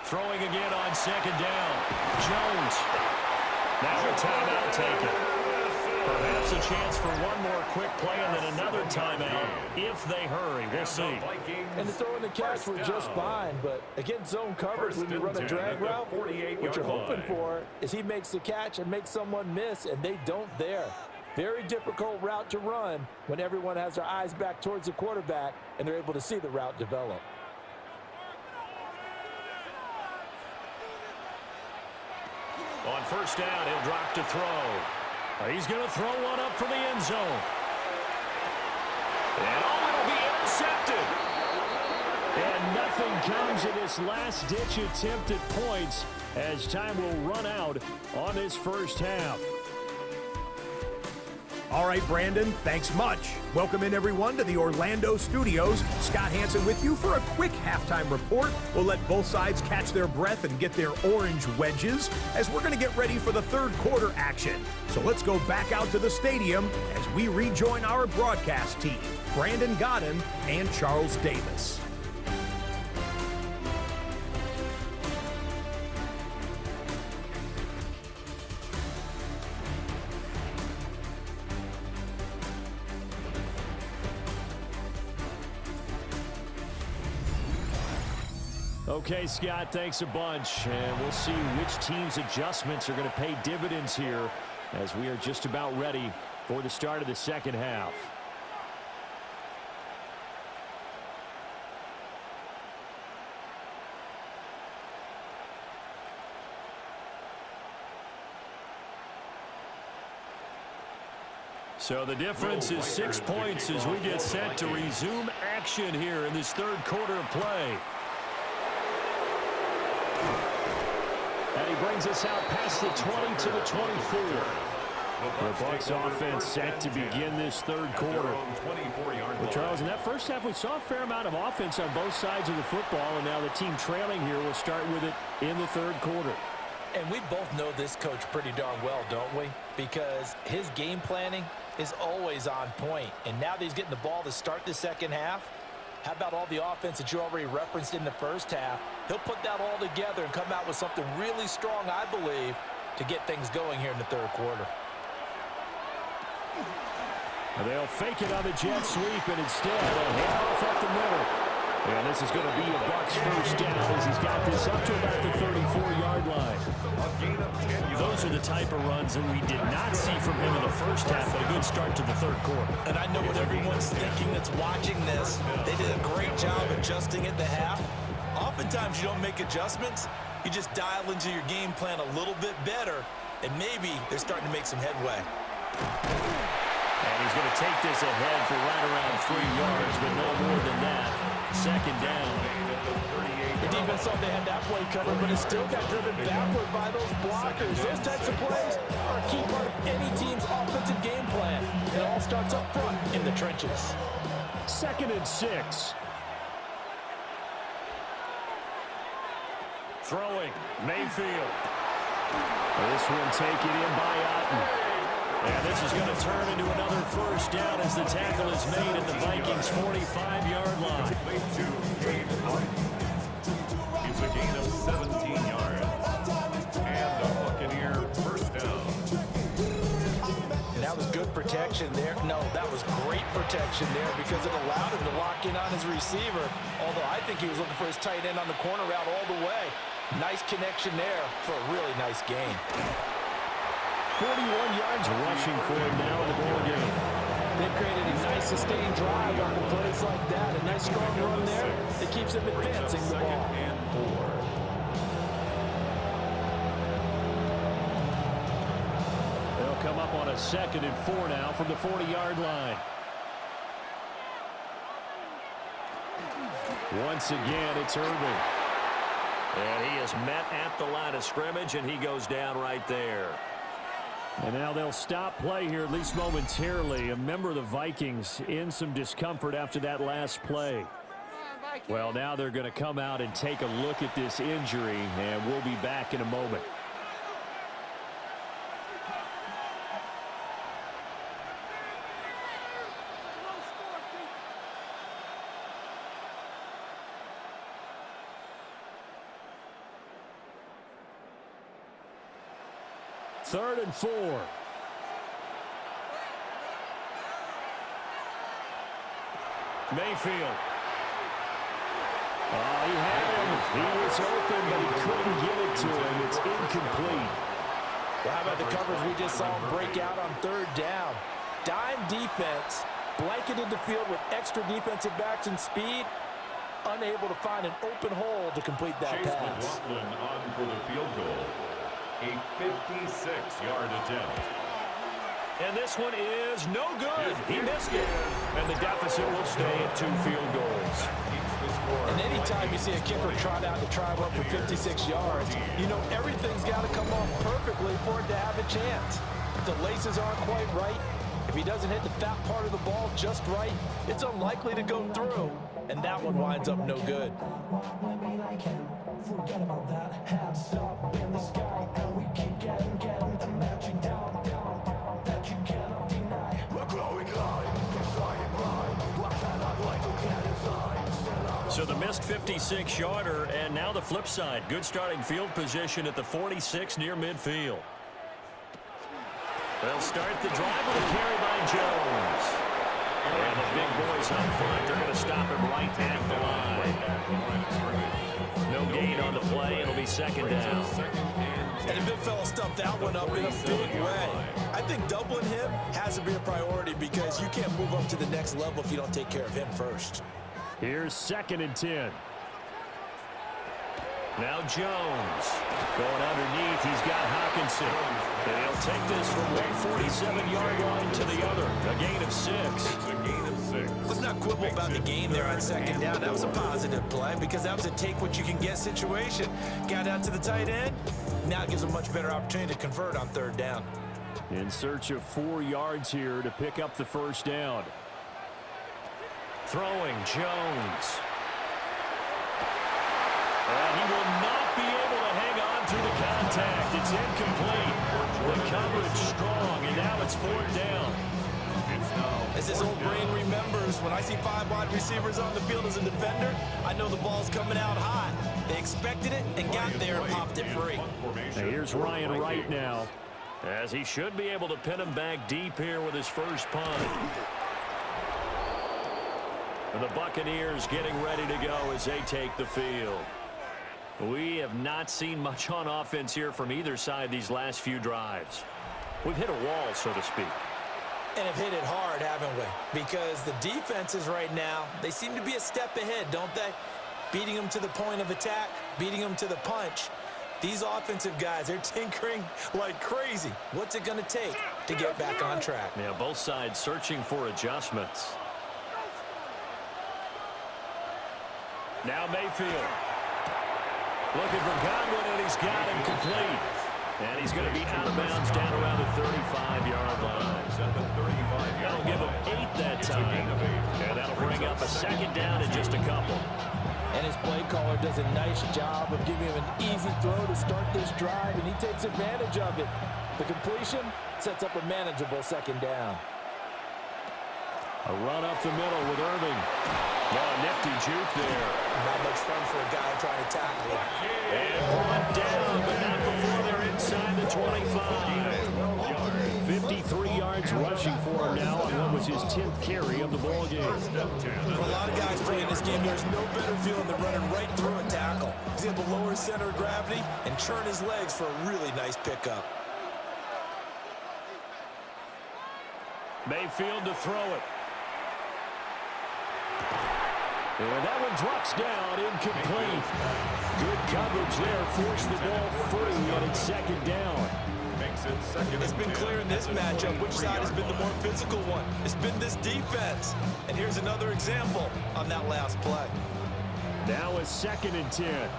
Throwing again on second down. Jones. Now a timeout taken. Perhaps a chance for one more quick play and then another timeout if they hurry. We'll see. And the throw and the catch were just fine, but again, zone coverage when you run a drag route, what you're hoping for is he makes the catch and makes someone miss, and they don't there. Very difficult route to run when everyone has their eyes back towards the quarterback and they're able to see the route develop. On first down, he'll drop to throw. He's going to throw one up for the end zone. And it'll be intercepted. And nothing comes of this last-ditch attempt at points as time will run out on this first half. All right, Brandon, thanks much. Welcome in, everyone, to the Orlando studios. Scott Hansen with you for a quick halftime report. We'll let both sides catch their breath and get their orange wedges as we're going to get ready for the third quarter action. So let's go back out to the stadium as we rejoin our broadcast team, Brandon Godden and Charles Davis. Okay, Scott, thanks a bunch. And we'll see which team's adjustments are going to pay dividends here as we are just about ready for the start of the second half. So the difference is 6 points as we get set to resume action here in this third quarter of play. And he brings us out past the 20 to the 24. The Bucs offense set to begin this third quarter. Well, Charles, in that first half, we saw a fair amount of offense on both sides of the football, and now the team trailing here will start with it in the third quarter. And we both know this coach pretty darn well, don't we? Because his game planning is always on point. And now that he's getting the ball to start the second half, how about all the offense that you already referenced in the first half? He'll put that all together and come out with something really strong, I believe, to get things going here in the third quarter. They'll fake it on the jet sweep, and instead they'll hand off up the middle. And this is going to be a Bucs first down as he's got this up to about the 34-yard line. Those are the type of runs that we did not see from him in the first half, but a good start to the third quarter. And I know what everyone's thinking that's watching this. They did a great job adjusting at the half. Oftentimes you don't make adjustments. You just dial into your game plan a little bit better, and maybe they're starting to make some headway. And he's going to take this ahead for right around 3 yards, but no more than that. Second down. The defense thought they had that play covered, but it still got driven backward by those blockers. Those types of plays are a key part of any team's offensive game plan. It all starts up front in the trenches. 2nd and 6. Throwing, Mayfield. This one taken in by Otten. And this is going to turn into another first down as the tackle is made at the Vikings' 45-yard line. It's a gain of 17 yards. And a Buccaneer first down. And that was good protection there. No, that was great protection there because it allowed him to lock in on his receiver. Although I think he was looking for his tight end on the corner route all the way. Nice connection there for a really nice gain. 41 yards rushing for him now in the ball game. They've created a nice sustained drive on the plays like that. A nice strong run there that keeps them advancing the ball. And 4. They'll come up on a 2nd and 4 now from the 40-yard line. Once again, it's Irving. And he is met at the line of scrimmage, and he goes down right there. And now they'll stop play here, at least momentarily. A member of the Vikings in some discomfort after that last play. Well, now they're going to come out and take a look at this injury, and we'll be back in a moment. Third and 4. Mayfield. He had him. He was open, but he couldn't get it to him. It's incomplete. Well, how about the coverage we just saw him break out on third down? Dime defense, blanketed the field with extra defensive backs and speed, unable to find an open hole to complete that Chase pass. McLaughlin on for the field goal. A 56-yard attempt. And this one is no good. He missed it. And the deficit will stay at 2 field goals. And anytime you see a kicker trot out to try up for 56 yards, you know everything's got to come off perfectly for it to have a chance. If the laces aren't quite right, if he doesn't hit the fat part of the ball just right, it's unlikely to go through. And that one winds up no good. Forget about that. Hands up in the sky, and we keep getting the magic down that you cannot deny. We're glowing light, shining bright. What cannot wait to get inside. So the missed 56-yarder, and now the flip side. Good starting field position at the 46 near midfield. They'll start the drive with a carry by Jones. And the big boys up front, they're going to stop him right at the line. No gain on the play. It'll be second down. And the big fella stuffed that one up in a big way. I think doubling him has to be a priority because you can't move up to the next level if you don't take care of him first. Here's 2nd and 10. Now Jones going underneath. He's got Hawkinson. And he'll take this from one 47-yard line to the other. A gain of 6. It's a gain of 6. Let's not quibble about the game there on second down. That was a positive play because that was a take-what-you-can-get situation. Got out to the tight end. Now it gives a much better opportunity to convert on 3rd down. In search of 4 yards here to pick up the first down. Throwing Jones. And he will not be able to hang on through the contact. It's incomplete. The coverage strong, and now it's 4th down. As his old brain remembers, when I see 5 wide receivers on the field as a defender, I know the ball's coming out hot. They expected it and got there and popped it free. And here's Ryan Wright now, as he should be able to pin him back deep here with his first punt. And the Buccaneers getting ready to go as they take the field. We have not seen much on offense here from either side these last few drives. We've hit a wall, so to speak. And have hit it hard, haven't we? Because the defenses right now, they seem to be a step ahead, don't they? Beating them to the point of attack, beating them to the punch. These offensive guys, they're tinkering like crazy. What's it going to take to get back on track? Yeah, both sides searching for adjustments. Now Mayfield. Looking for Godwin, and he's got him complete. And he's going to be out of bounds down around the 35-yard line. That'll give him 8 that time. And that'll bring up a 2nd down in just a couple. And his play caller does a nice job of giving him an easy throw to start this drive, and he takes advantage of it. The completion sets up a manageable 2nd down. A run up the middle with Irving. Oh, nifty juke there. Not much fun for a guy trying to tackle him. And brought down, but not before they're inside the 25. 53 yards rushing for him now on what was his 10th carry of the ball game. For a lot of guys playing this game, there's no better feeling than running right through a tackle. He's able to lower his center of gravity and turn his legs for a really nice pickup. Mayfield to throw it. And that one drops down, incomplete. Good coverage there, forced the ball free, and it's 2nd down. It's been clear in this matchup which side has been the more physical one. It's been this defense. And here's another example on that last play. Now a 2nd and 10.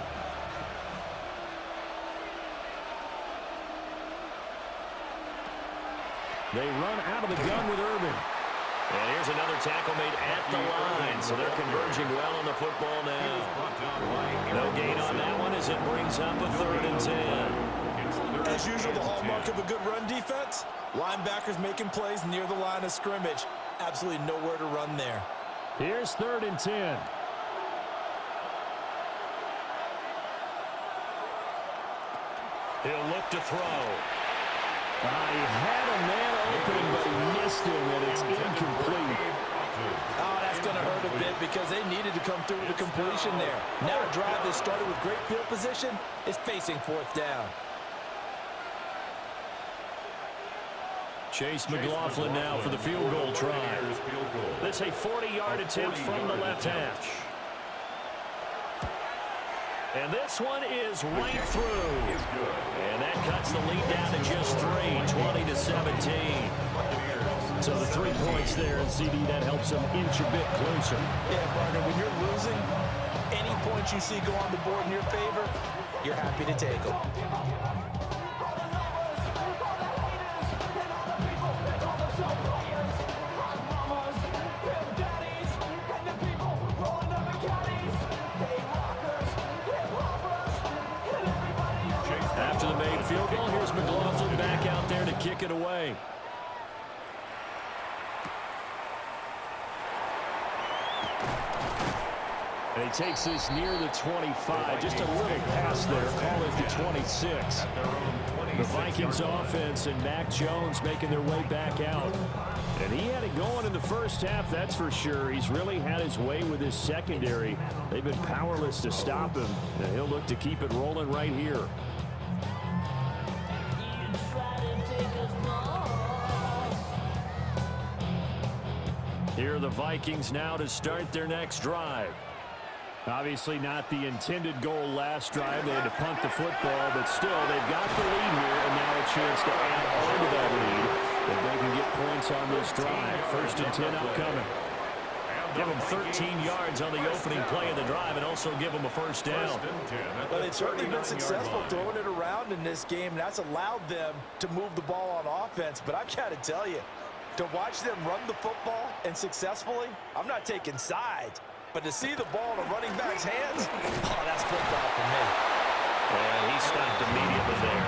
They run out of the gun with Irving. And here's another tackle made at the line, so they're converging well on the football now. No gain on that one as it brings up a 3rd and 10. As usual, the hallmark of a good run defense, linebackers making plays near the line of scrimmage. Absolutely nowhere to run there. Here's 3rd and 10. He'll look to throw. He had a man open, but he missed him, and it's incomplete. Oh, that's going to hurt a bit because they needed to come through with a completion there. Now a drive that started with great field position is facing 4th down. Chase McLaughlin now for the field goal try. That's a 40-yard attempt from the left hash. And this one is right through. And that cuts the lead down to just 3, 20-17. So the 3 points there, and CD, that helps them inch a bit closer. Yeah, partner, when you're losing, any points you see go on the board in your favor, you're happy to take them. After the made field goal, here's McLaughlin back out there to kick it away. And he takes this near the 25. Just a little pass there. Call it the 26. The Vikings offense and Mac Jones making their way back out. And he had it going in the first half, that's for sure. He's really had his way with his secondary. They've been powerless to stop him, and he'll look to keep it rolling right here. Here are the Vikings now to start their next drive. Obviously not the intended goal last drive. They had to punt the football, but still, they've got the lead here, and now a chance to add on to that lead if they can get points on this drive. 1st and 10 upcoming. Give them 13 yards on the opening play of the drive and also give them a first down. Well, they've certainly been successful throwing it around in this game, and that's allowed them to move the ball on offense. But I've got to tell you, to watch them run the football and successfully, I'm not taking sides. But to see the ball in a running back's hands, oh, that's football for me. And he stopped immediately there.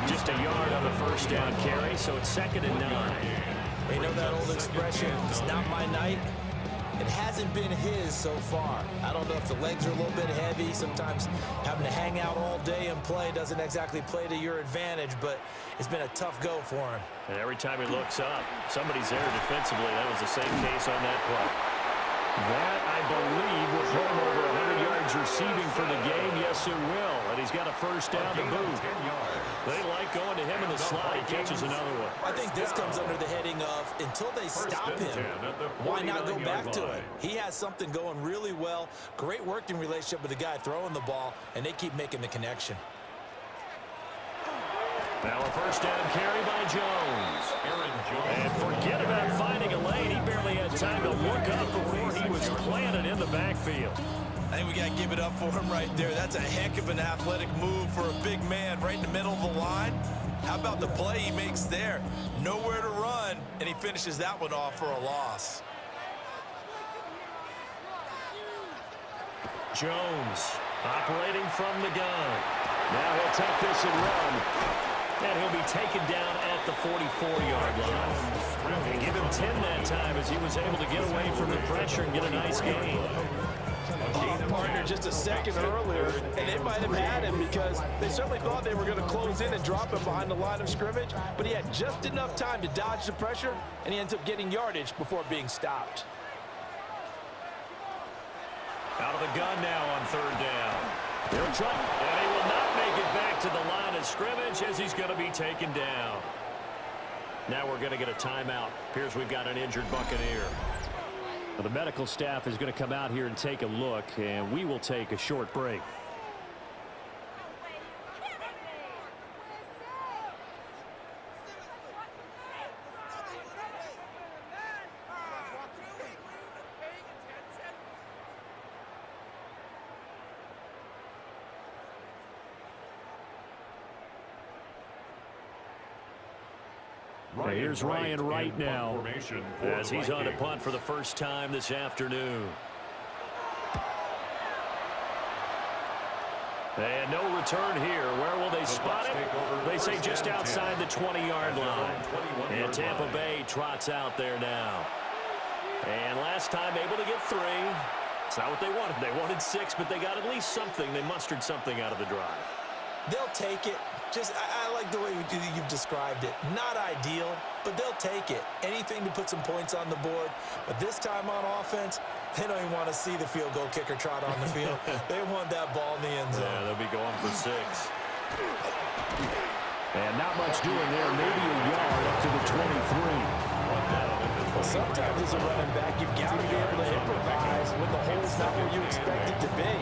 Just a yard on the first down carry, so it's 2nd and 9. You know that old expression, it's not my night? It hasn't been his so far. I don't know if the legs are a little bit heavy. Sometimes having to hang out all day and play doesn't exactly play to your advantage, but it's been a tough go for him. And every time he looks up, somebody's there defensively. That was the same case on that play. That, I believe, will put him over 100 yards receiving for the game. Yes, it will. And he's got a first down to boot. They like going to him in the slot. He catches another one. I think this comes under the heading of, until they stop him, why not go back to it? He has something going really well. Great working relationship with the guy throwing the ball, and they keep making the connection. Now a first down carry by Jones. And forget about finding a lane. He barely had time to look up before he was planted in the backfield. I think we got to give it up for him right there. That's a heck of an athletic move for a big man right in the middle of the line. How about the play he makes there? Nowhere to run, and he finishes that one off for a loss. Jones operating from the gun. Now he'll take this and run. And he'll be taken down at the 44-yard line. And give him 10 that time as he was able to get away from the pressure and get a nice gain. Partner just a second earlier, and they might have had him because they certainly thought they were going to close in and drop him behind the line of scrimmage, but he had just enough time to dodge the pressure, and he ends up getting yardage before being stopped. Out of the gun now on 3rd down. He'll try, and he will not make it back to the line of scrimmage as he's going to be taken down. Now we're going to get a timeout. Appears we've got an injured Buccaneer. Well, the medical staff is going to come out here and take a look, and we will take a short break. Here's Ryan Wright now as he's on to punt for the first time this afternoon. And no return here. Where will they spot it? They say just outside the 20-yard line. And Tampa Bay trots out there now. And last time able to get 3. It's not what they wanted. They wanted 6, but they got at least something. They mustered something out of the drive. They'll take it. I like the way you've described it. Not ideal, but they'll take it. Anything to put some points on the board. But this time on offense, they don't even want to see the field goal kicker trot on the field. They want that ball in the end zone. Yeah, they'll be going for 6. And not much doing there. Maybe a yard up to the 23. Well, sometimes as a running back, you've got to be able to improvise when the hole's not where you expect it to be.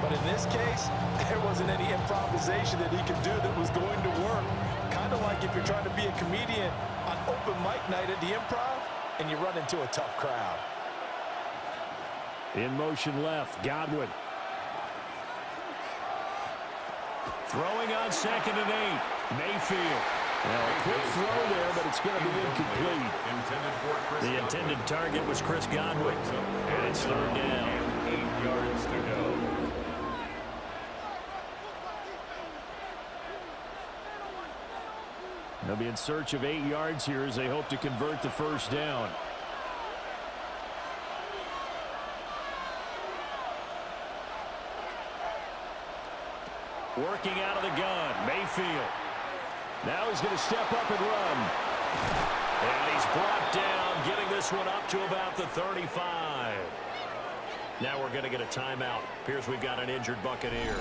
But in this case, there wasn't any improvisation that he could do that was going to work. Kind of like if you're trying to be a comedian on open mic night at the Improv and you run into a tough crowd. In motion left, Godwin. Throwing on 2nd and 8, Mayfield. Now a quick throw there, but it's going to be incomplete. The intended target was Chris Godwin. And it's 3rd down. 8 yards to go. They'll be in search of 8 yards here as they hope to convert the first down. Working out of the gun. Mayfield. Now he's going to step up and run. And he's brought down, getting this one up to about the 35. Now we're going to get a timeout. Appears we've got an injured Buccaneer.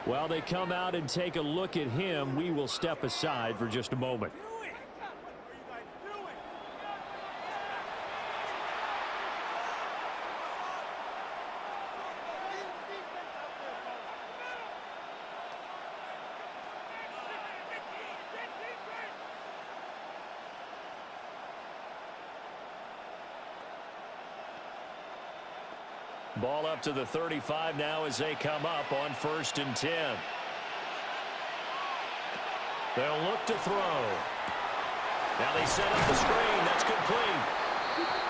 While they come out and take a look at him, we will step aside for just a moment. Ball up to the 35 now as they come up on 1st and 10. They'll look to throw. Now they set up the screen. That's complete.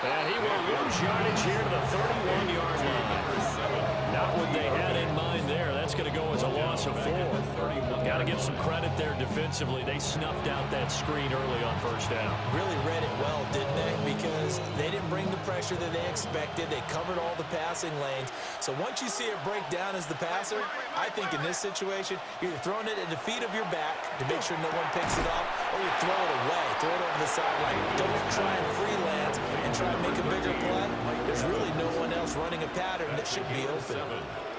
And he will lose yardage here to the 31-yard line. Not what they had in mind there. That's going to go as a loss of 4. Got to give some credit there defensively. They snuffed out that screen early on 1st down. Really read it well, didn't they? Because they didn't bring the pressure that they expected. They covered all the passing lanes. So once you see it break down as the passer, I think in this situation, you're either throwing it at the feet of your back to make sure no one picks it up, or you throw it away, throw it over the sideline. Don't try and freelance and try and make a bigger play. There's really no one else running a pattern that should be open.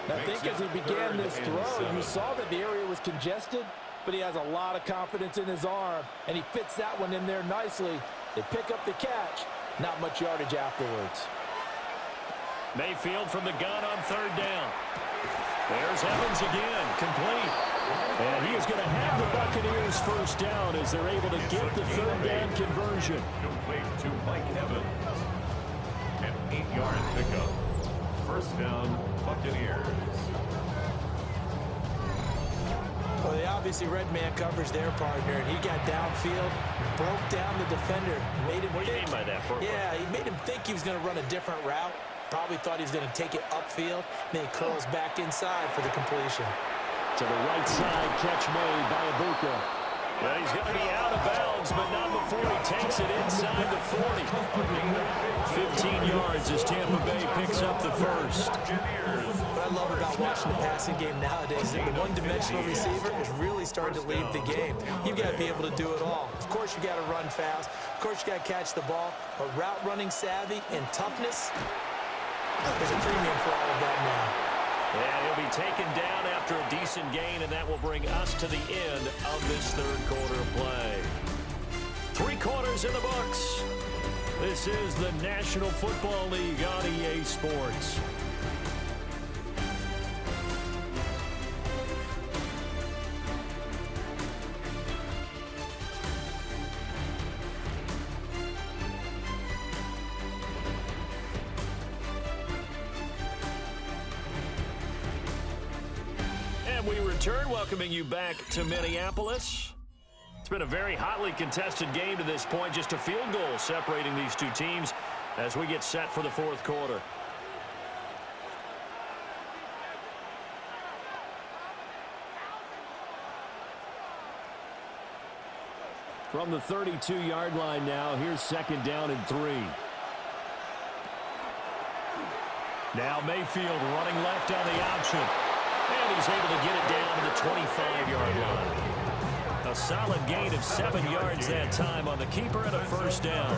I think as he began this throw, you saw that the area was congested, but he has a lot of confidence in his arm, and he fits that one in there nicely. They pick up the catch. Not much yardage afterwards. Mayfield from the gun on 3rd down. There's Evans again, complete. And he is going to have the Buccaneers 1st down as they're able to get the 3rd down conversion. Complete to Mike Evans. An 8-yard pickup. 1st down, Buccaneers. Well, they obviously read man coverage their partner, and he got downfield, broke down the defender, made him What do you mean by that? Yeah, he made him think he was going to run a different route. Probably thought he was going to take it upfield. Then he curls back inside for the completion. To the right side, catch made by Ibuka. Well, he's going to be out of bounds, but not before he takes it inside the 40. 15 yards as Tampa Bay picks up the 1st. What I love about watching the passing game nowadays is that the one-dimensional receiver is really starting to leave the game. You've got to be able to do it all. Of course, you got to run fast. Of course, you got to catch the ball. But route running savvy and toughness, there's a premium for all of that now. And he'll be taken down after a decent gain, and that will bring us to the end of this 3rd quarter of play. 3 quarters in the books. This is the National Football League on EA Sports. We return, welcoming you back to Minneapolis. It's been a very hotly contested game to this point. Just a field goal separating these two teams as we get set for the 4th quarter. From the 32-yard line now, here's 2nd down and 3. Now Mayfield running left on the option. And he's able to get it down to the 25-yard line. A solid gain of 7 yards that time on the keeper and a 1st down.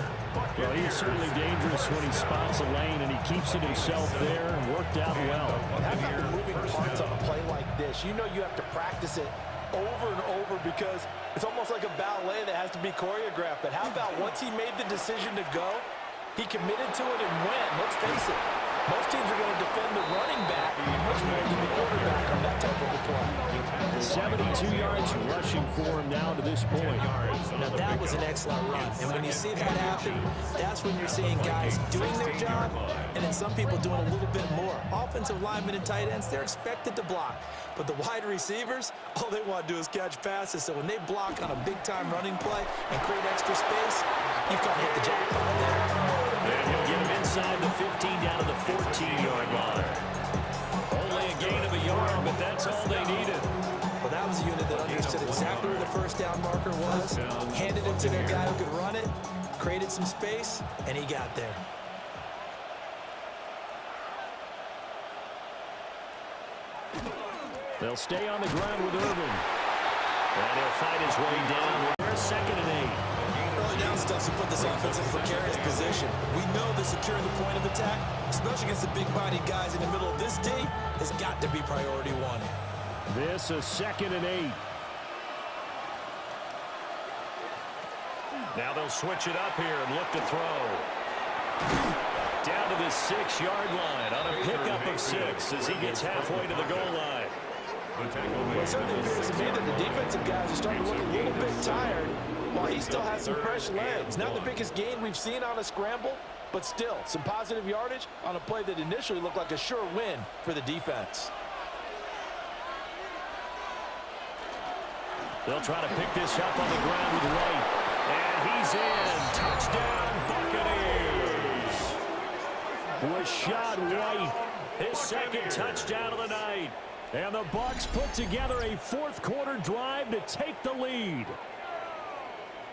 Well, he's certainly dangerous when he spots a lane, and he keeps it himself there and worked out well. How about the moving parts on a play like this? You know you have to practice it over and over because it's almost like a ballet that has to be choreographed. But how about once he made the decision to go, he committed to it and went. Let's face it. Most teams are going to defend the running back much more than the quarterback on that type of a play. 72 yards rushing for him now to this point. Now, that was an excellent run. And when you see that happen, that's when you're seeing guys doing their job and then some people doing a little bit more. Offensive linemen and tight ends, they're expected to block. But the wide receivers, all they want to do is catch passes. So when they block on a big-time running play and create extra space, you've got to hit the jackpot there. And he'll get him inside the 15 down to the 14-yard line. Only a gain of a yard, but that's all they needed. Well, that was a unit that understood exactly where the 1st down marker was, handed it to their guy who could run it, created some space, and he got there. They'll stay on the ground with Irvin. And he'll fight his way down. There's 2nd and 8. Early down stuff to put this offense in a precarious position. We know that securing the point of attack, especially against the big-bodied guys in the middle of this D, has got to be priority one. This is 2nd and 8. Now they'll switch it up here and look to throw. Down to the 6-yard line on a pickup of 6 as he gets halfway to the goal line. Well, it certainly appears to me that the defensive guys are starting to look a little bit tired while he still has some fresh legs. Not the biggest gain we've seen on a scramble, but still some positive yardage on a play that initially looked like a sure win for the defense. They'll try to pick this up on the ground with White. And he's in. Touchdown, Buccaneers. Rashad White, his 2nd touchdown of the night. And the Bucs put together a 4th-quarter drive to take the lead.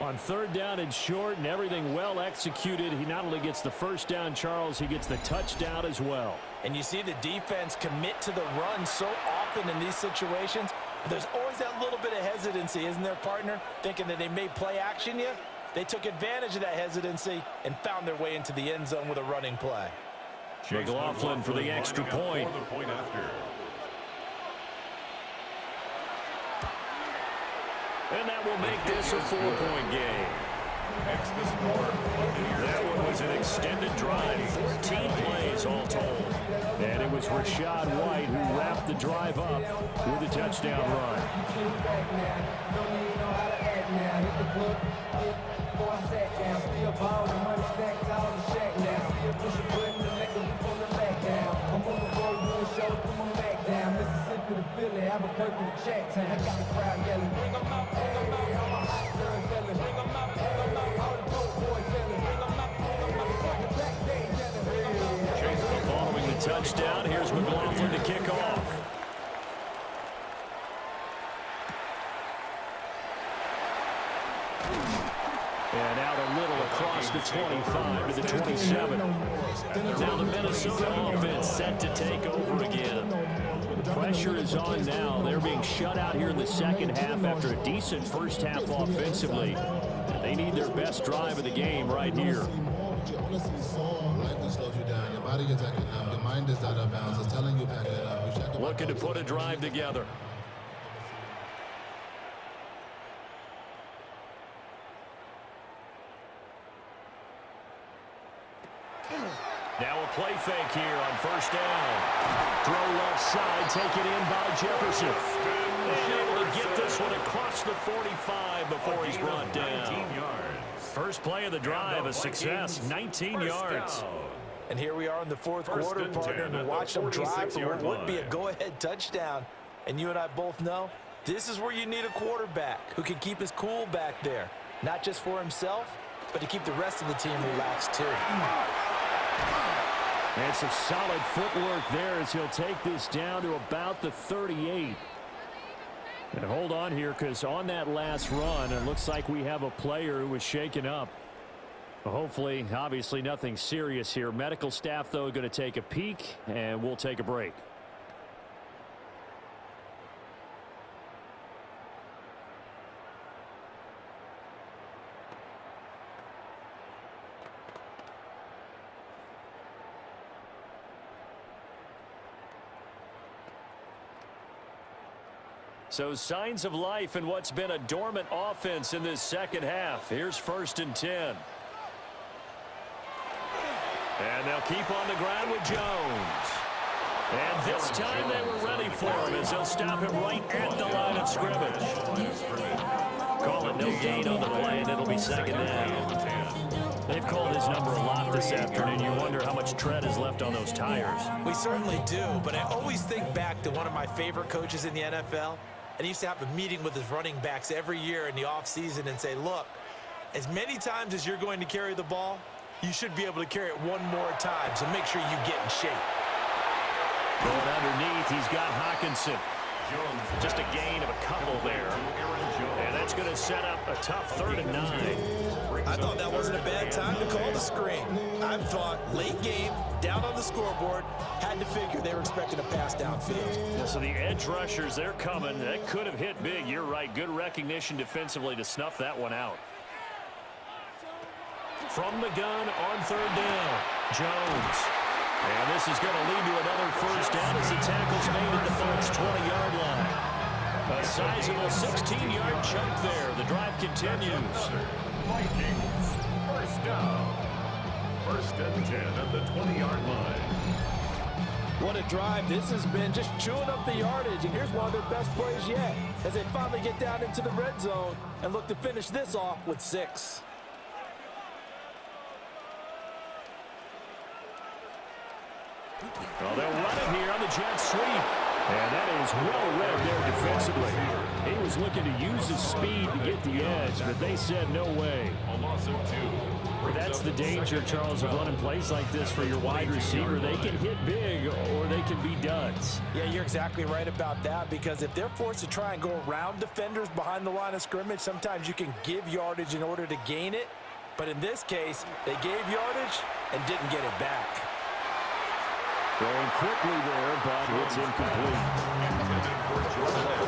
On 3rd down and short and everything well executed, he not only gets the 1st down, Charles, he gets the touchdown as well. And you see the defense commit to the run so often in these situations. There's always that little bit of hesitancy, isn't there, partner? Thinking that they may play action you. They took advantage of that hesitancy and found their way into the end zone with a running play. McLaughlin for the extra point. And that will make this a 4-point game. That one was an extended drive, 14 plays all told. And it was Rashad White who wrapped the drive up with a touchdown run. Following the touchdown, here's McLaughlin to kick off. And out a little across the 25 to the 27. Now the Minnesota offense set to take over again. The pressure is on now. They're being shut out here in the second half after a decent first half offensively. And they need their best drive of the game right here. Looking to put a drive together. Now a play fake here on 1st down. Throw left side, taken in by Jefferson. And able to get this one across the 45 before he's brought down. First play of the drive, a success, 19 yards. And here we are in the 4th quarter, partner, and watch them drive for what would be a go-ahead touchdown. And you and I both know this is where you need a quarterback who can keep his cool back there, not just for himself, but to keep the rest of the team relaxed too. And some solid footwork there as he'll take this down to about the 38. And hold on here, because on that last run, it looks like we have a player who was shaken up. Hopefully, obviously nothing serious here. Medical staff, though, going to take a peek, and we'll take a break. So signs of life in what's been a dormant offense in this second half. Here's 1st and 10. And they'll keep on the ground with Jones. And this time they were ready for him as they'll stop him right at the line of scrimmage. Call it no gain on the play, and it'll be 2nd down. They've called his number a lot this afternoon. You wonder how much tread is left on those tires. We certainly do, but I always think back to one of my favorite coaches in the NFL. And he used to have a meeting with his running backs every year in the offseason and say, look, as many times as you're going to carry the ball, you should be able to carry it one more time, so make sure you get in shape. Going underneath, he's got Hawkinson. Just a gain of a couple there. And that's going to set up a tough 3rd and 9. I thought that wasn't a bad time to call the screen. I thought late game, down on the scoreboard, had to figure they were expecting a pass downfield. Yeah, so the edge rushers, they're coming. That could have hit big. You're right. Good recognition defensively to snuff that one out. From the gun on 3rd down, Jones. And this is going to lead to another 1st down as the tackle's made at the Bucs' 20-yard line. A sizable 16-yard chunk there. The drive continues. Vikings, 1st down. 1st and 10 at the 20-yard line. What a drive this has been, just chewing up the yardage, and here's one of their best plays yet as they finally get down into the red zone and look to finish this off with 6. Well, they'll run it here on the jet sweep. And that is well read there defensively. He was looking to use his speed to get the edge, but they said no way. A loss of 2. That's the danger, Charles, of running plays like this for your wide receiver. They can hit big or they can be duds. Yeah, you're exactly right about that, because if they're forced to try and go around defenders behind the line of scrimmage, sometimes you can give yardage in order to gain it. But in this case, they gave yardage and didn't get it back. Going quickly there, but it's incomplete.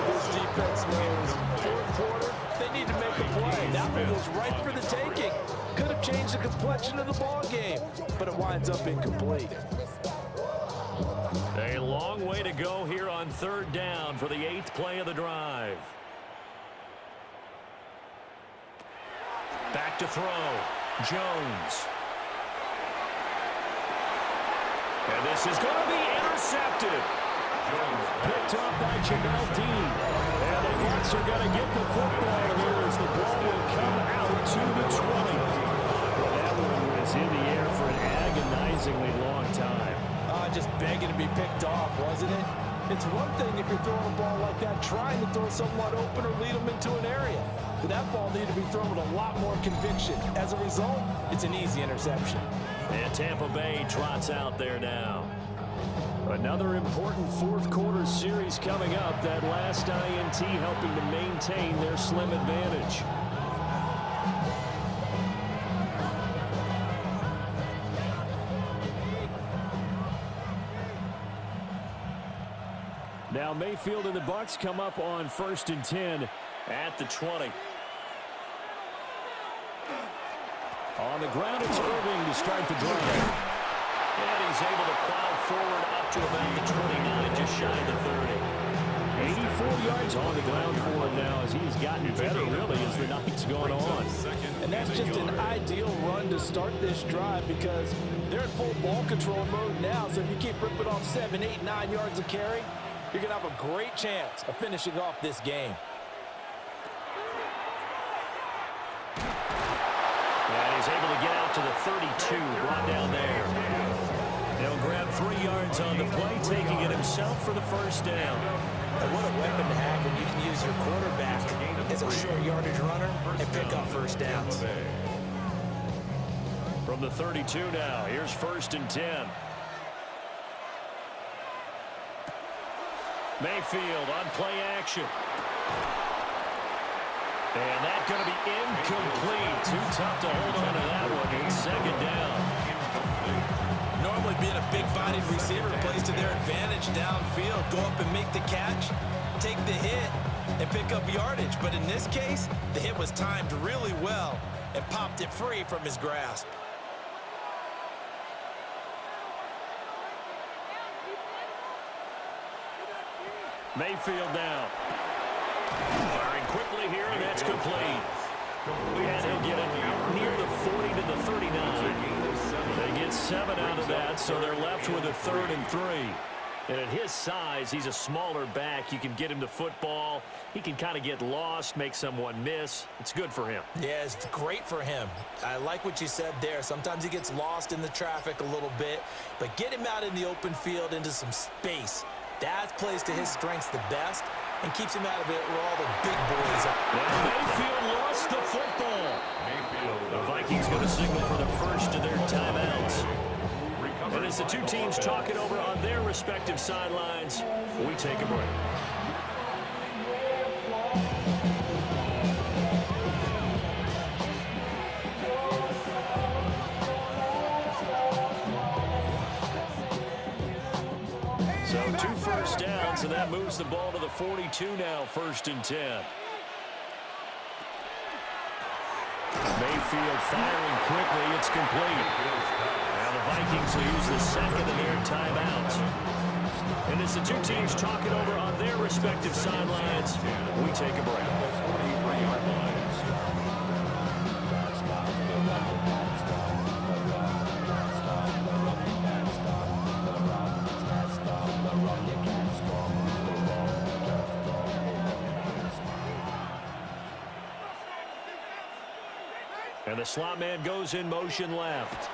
This defense knows 4th quarter, they need to make a play. That one was right for the taking. Could have changed the complexion of the ball game, but it winds up incomplete. A long way to go here on 3rd down for the 8th play of the drive. Back to throw. Jones. And this is going to be intercepted. Picked up by Jamel Dean. And the Bucs are going to get the football here as the ball will come out to the 20. Well, that one was in the air for an agonizingly long time. Just begging to be picked off, wasn't it? It's one thing if you're throwing a ball like that, trying to throw someone open or lead them into an area. But that ball needed to be thrown with a lot more conviction. As a result, it's an easy interception. And Tampa Bay trots out there now. Another important 4th quarter series coming up. That last INT helping to maintain their slim advantage. Now Mayfield and the Bucs come up on 1st and 10 at the 20. On the ground, it's Irving to start the drive. And he's able to plow forward up to about the 29, just shy of the 30. 84 yards on the ground for him now as he's gotten better, really, as the night's gone on. And that's just an ideal run to start this drive because they're in full ball control mode now. So if you keep ripping off 7, 8, 9 yards of carry, you're going to have a great chance of finishing off this game. And he's able to get out to the 32, brought down there. They'll grab 3 yards on the play, taking it himself for the 1st down. And what a weapon to have when you can use your quarterback as a short yardage runner and pick up 1st downs. From the 32 now, here's 1st and 10. Mayfield on play action. And that's going to be incomplete. Too tough to hold on to that one. It's 2nd down. Normally being a big-bodied receiver plays to their advantage downfield. Go up and make the catch, take the hit, and pick up yardage. But in this case, the hit was timed really well and popped it free from his grasp. Mayfield now. Firing quickly here, and that's complete. And he'll get it near the 40 to the 39. They get 7 out of that, so they're left with a 3rd and 3. And at his size, he's a smaller back. You can get him the football. He can kind of get lost, make someone miss. It's good for him. Yeah, it's great for him. I like what you said there. Sometimes he gets lost in the traffic a little bit, but get him out in the open field into some space. That plays to his strengths the best and keeps him out of it where all the big boys are. And Mayfield lost the football. The Vikings going to signal for the first of their timeouts. And as the two teams talk it over on their respective sidelines, we take a break. 2 first downs, and that moves the ball to the 42 now, 1st and 10. Mayfield firing quickly. It's complete. Now the Vikings will use the second of their timeouts. And as the two teams talk it over on their respective sidelines, we take a break. And the slot man goes in motion left.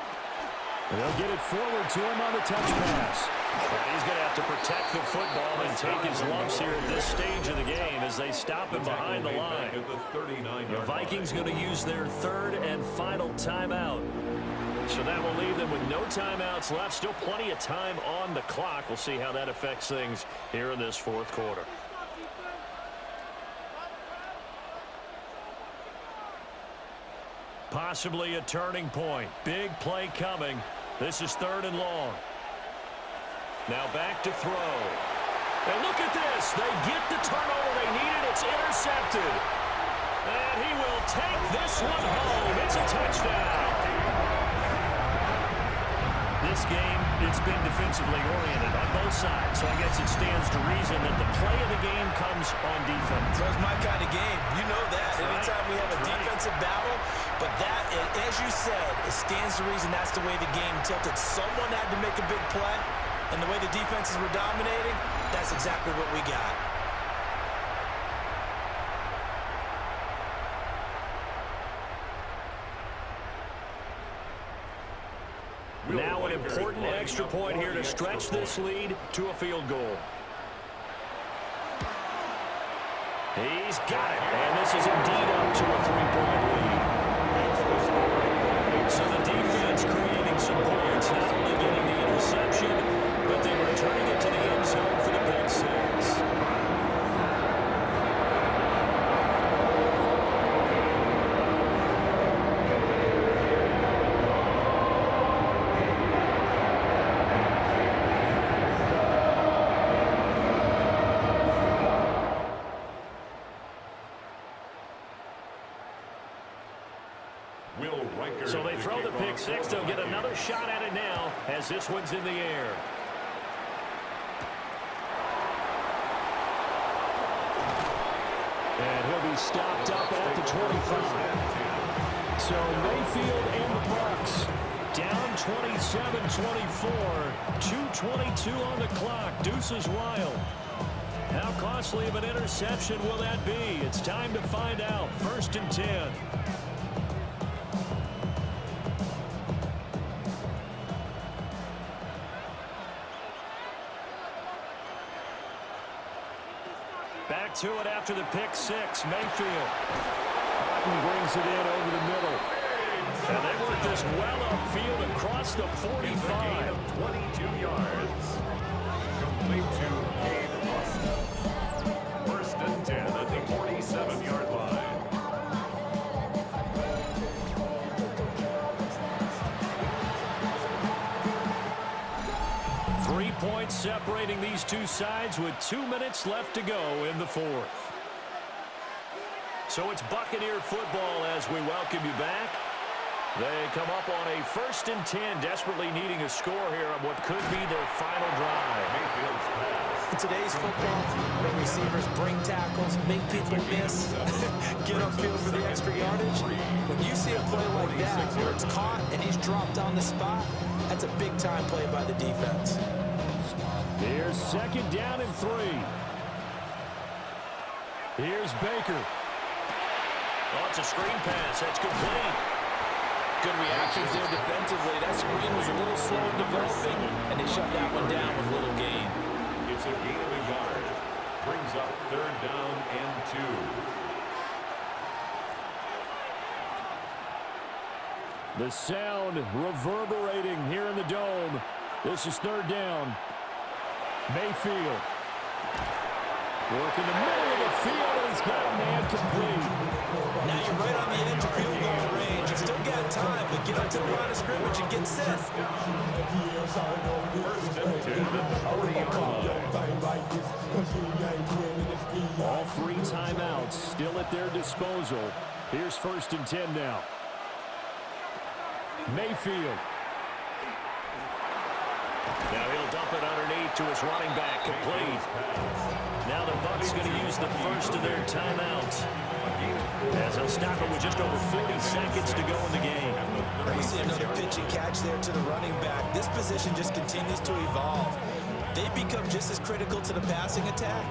And they'll get it forward to him on the touch pass. And he's going to have to protect the football and take his lumps here at this stage of the game as they stop him behind the line. The Vikings going to use their 3rd and final timeout. So that will leave them with no timeouts left. Still plenty of time on the clock. We'll see how that affects things here in this 4th quarter. Possibly a turning point. Big play coming. This is 3rd and long. Now back to throw. And look at this. They get the turnover they needed. It's intercepted. And he will take this one home. It's a touchdown. This game, it's been defensively oriented on both sides. So I guess it stands to reason that the play of the game comes on defense. So it's my kind of game. You know that. Anytime we have a defensive battle, but that, as you said, it stands to reason that's the way the game tilted. Someone had to make a big play, and the way the defenses were dominating, that's exactly what we got. Now an important extra point here to stretch this lead to a field goal. He's got it, and this is indeed up to a 3-point lead. So the defense creating some points, not only getting the interception, but then returning it to the end zone for the pick 6. So they throw the pick 6. They'll get another shot at it now as this one's in the air. And he'll be stopped up at the 25. So Mayfield and the Bucs down 27-24. 2:22 on the clock. Deuces wild. How costly of an interception will that be? It's time to find out. 1st and 10. Back to it after the pick 6. Mayfield. Hutton brings it in over the middle. And they work this well upfield across the 45. 22 yards. Complete to Cade Austin. 1st and 10 at the 47-yard line. Points separating these two sides with 2 minutes left to go in the 4th. So it's Buccaneer football as we welcome you back. They come up on a 1st and 10, desperately needing a score here on what could be their final drive. In today's football, the receivers break tackles, make people miss, get upfield for the extra yardage. When you see a play like that where it's caught and he's dropped on the spot, that's a big-time play by the defense. Here's 2nd down and 3. Here's Baker. Oh, it's a screen pass. That's complete. Good reactions there defensively. That screen was a little slow in developing, and they shut that one down with little gain. It's a gain of a yard. Brings up 3rd down and 2. The sound reverberating here in the dome. This is 3rd down. Mayfield. Working the middle of the field, and he's got a man complete. Now you're right on the edge of field goal range. You still got time, But get up to the line of scrimmage and get set. First and 10 at the 40-yard line. All three timeouts still at their disposal. Here's 1st and 10 now. Mayfield. Now he'll dump it underneath to his running back, complete. Now the Bucs going to use the first of their timeouts, as they'll stop it with just over 40 seconds to go in the game. We see another pitch and catch there to the running back. This position just continues to evolve. They become just as critical to the passing attack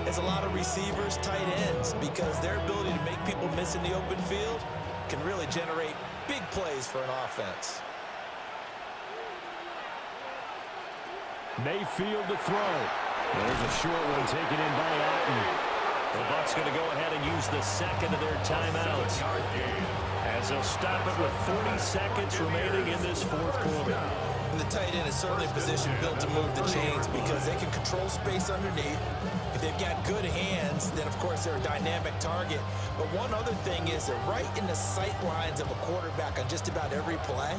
as a lot of receivers, tight ends, because their ability to make people miss in the open field can really generate big plays for an offense. Mayfield to throw. There's a short one taken in by Otten. The Bucs going to go ahead and use the second of their timeouts, as they'll stop it with 40 seconds remaining in this fourth quarter. And the tight end is certainly a position built to move the chains because they can control space underneath. If they've got good hands, then of course they're a dynamic target. But one other thing is they're right in the sight lines of a quarterback on just about every play.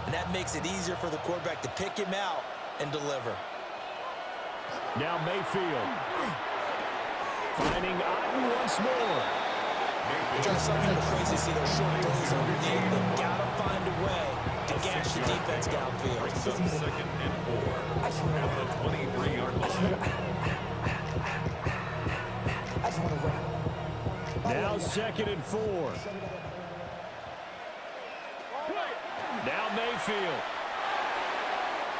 And that makes it easier for the quarterback to pick him out and deliver. Now Mayfield. Finding Otten once more. Just some people crazy to see those short throws underneath. They've got to find a way to gash the defense downfield. Brings up 2nd and 4 at the 23-yard line. Now 2nd and 4. Now Mayfield.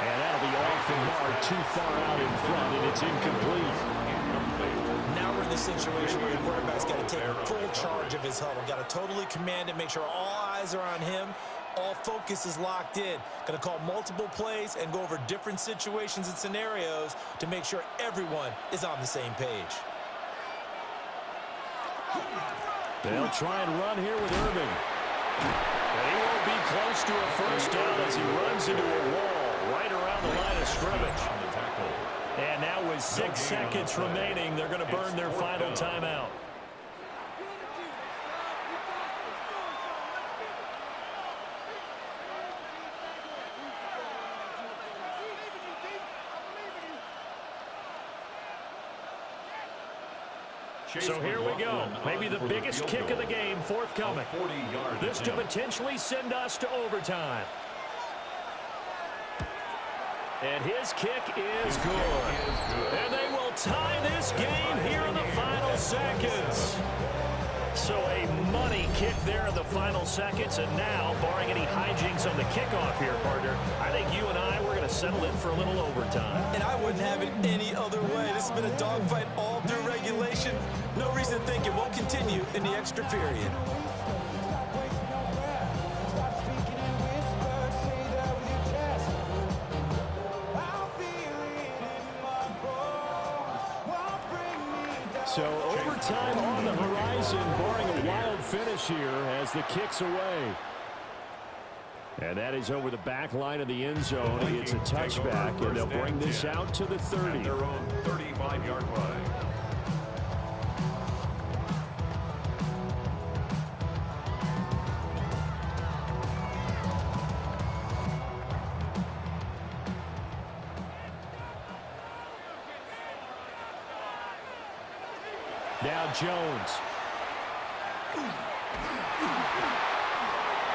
And that'll be off the mark, too far out in front, and it's incomplete. Now we're in the situation where the quarterback's got to take full charge of his huddle. Got to totally command it, make sure all eyes are on him. All focus is locked in. Going to call multiple plays and go over different situations and scenarios to make sure everyone is on the same page. They'll try and run here with Irving. And he won't be close to a first down as he runs into a wall right around the line of scrimmage. And now with 6 seconds remaining, they're going to burn their final timeout. So here we go. Maybe the biggest kick of the game forthcoming. This to potentially send us to overtime. And his kick is good. And they will tie this game here in the final seconds. So a money kick there in the final seconds. And now, barring any hijinks on the kickoff here, partner, I think you and I, we're going to settle in for a little overtime. And I wouldn't have it any other way. This has been a dogfight all through regulation. No reason to think it won't continue in the extra period. So overtime on the horizon, barring a wild finish here as the kick's away. And that is over the back line of the end zone. It's a touchback, and they'll bring this out to the 30. At their own 35-yard line. Now Jones.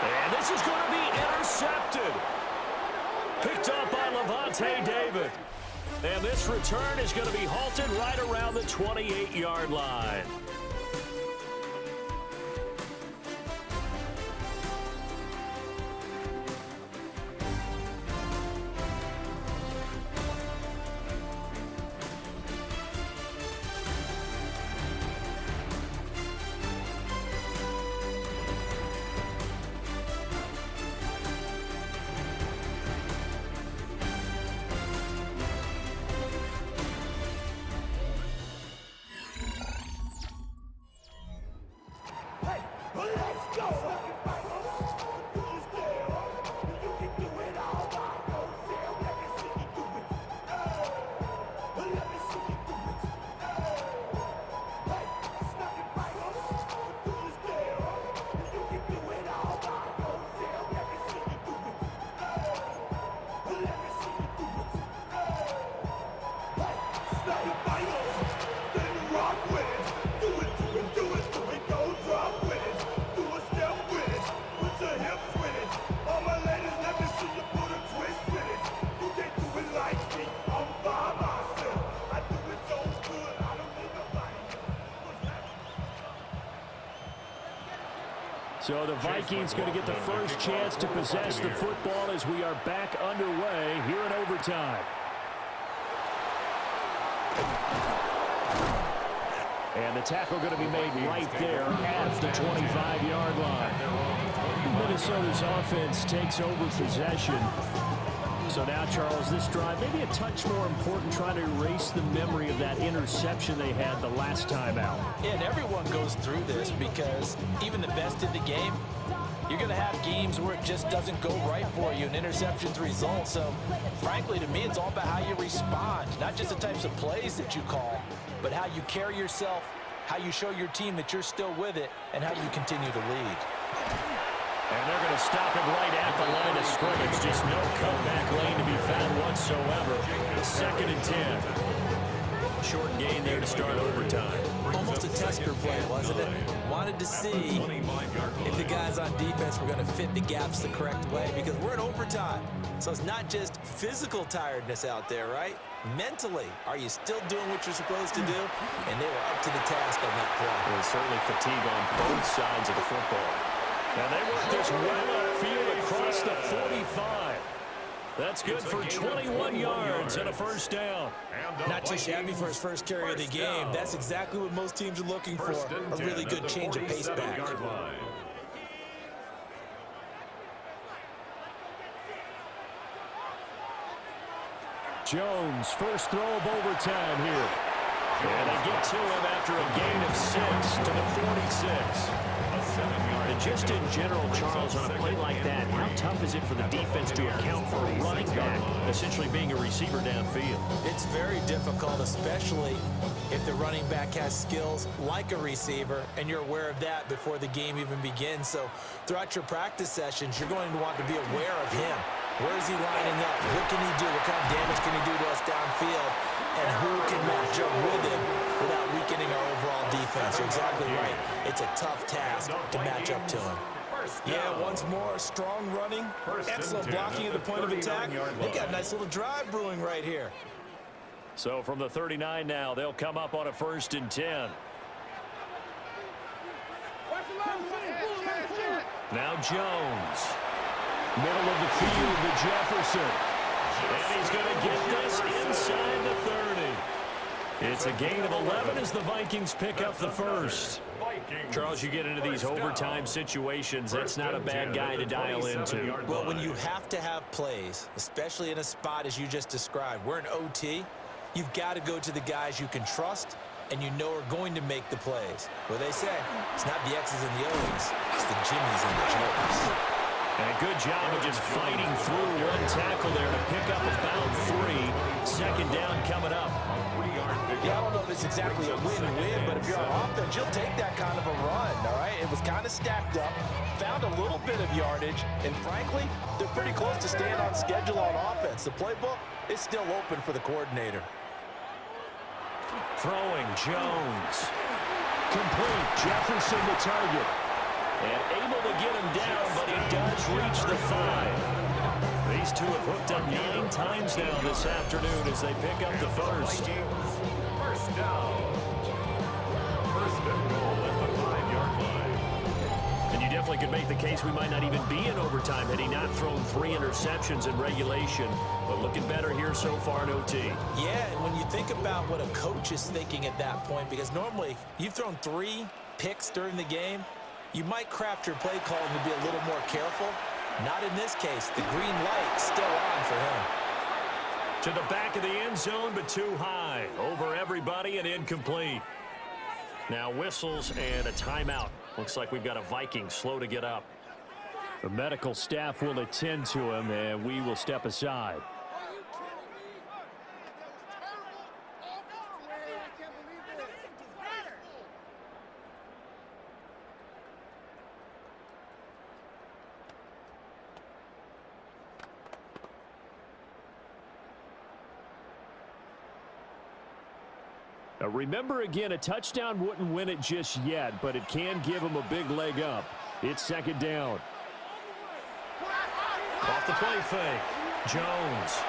And this is going to be intercepted. Picked up by Levante David. And this return is going to be halted right around the 28-yard line. So the Vikings going to get the first chance to possess the football as we are back underway here in overtime. And the tackle going to be made right there at the 25-yard line. Minnesota's offense takes over possession. So now, Charles, this drive maybe a touch more important, trying to erase the memory of that interception they had the last time out. Yeah, and everyone goes through this because even the best in the game, you're going to have games where it just doesn't go right for you, and interceptions result. So, frankly, to me, it's all about how you respond, not just the types of plays that you call, but how you carry yourself, how you show your team that you're still with it, and how you continue to lead. And they're going to stop it right at the line of scrimmage. Just no comeback lane to be found whatsoever. 2nd and 10. Short gain there to start overtime. Almost a tester play, wasn't it? Wanted to see if the guys on defense were going to fit the gaps the correct way, because we're in overtime. So it's not just physical tiredness out there, right? Mentally, are you still doing what you're supposed to do? And they were up to the task on that play. There's certainly fatigue on both sides of the football. Now they work this well upfield across the 45. That's good for 21 yards and a first down. Not too shabby for his first carry of the game. That's exactly what most teams are looking for, a really good change of pace back. Jones, first throw of overtime here. And they get to him after a gain of 6 to the 46. And just in general, Charles, on a play like that, how tough is it for the defense to account for a running back essentially being a receiver downfield? It's very difficult, especially if the running back has skills like a receiver, and you're aware of that before the game even begins. So throughout your practice sessions, you're going to want to be aware of him. Where is he lining up? What can he do? What kind of damage can he do to us downfield? And who can match up with him without weakening our overall defense? You're exactly right. It's a tough task to match up to him. Yeah, once more, strong running, excellent blocking at the point of attack. They got a nice little drive brewing right here. So from the 39 now, they'll come up on a 1st and 10. Now Jones. Middle of the field to Jefferson. And he's going to get this inside the 30. It's a gain of 11 as the Vikings pick up the first. Charles, you get into these overtime situations, that's not a bad guy to dial into. Well, when you have to have plays, especially in a spot as you just described, we're in OT, you've got to go to the guys you can trust and you know are going to make the plays. What they say, it's not the X's and the O's, it's the Jimmies and the Joes. And a good job of just fighting through one tackle there to pick up about 3. 2nd down coming up. Yeah, I don't know if it's exactly a win-win, but if you're on offense, you'll take that kind of a run, all right? It was kind of stacked up, found a little bit of yardage, and frankly, they're pretty close to staying on schedule on offense. The playbook is still open for the coordinator. Throwing, Jones. Complete, Jefferson the target. And able to get him down, but he does reach the 5. These two have hooked up 9 times now this afternoon as they pick up the first. First down. First and goal at the 5-yard line. And you definitely could make the case we might not even be in overtime had he not thrown 3 interceptions in regulation. But looking better here so far in OT. Yeah, and when you think about what a coach is thinking at that point, because normally you've thrown 3 picks during the game, you might craft your play calling to be a little more careful. Not in this case. The green light still on for him. To the back of the end zone, but too high. Over everybody and incomplete. Now whistles and a timeout. Looks like we've got a Viking slow to get up. The medical staff will attend to him, and we will step aside. Now remember again, a touchdown wouldn't win it just yet, but it can give them a big leg up. It's 2nd down. Off the play fake. Jones.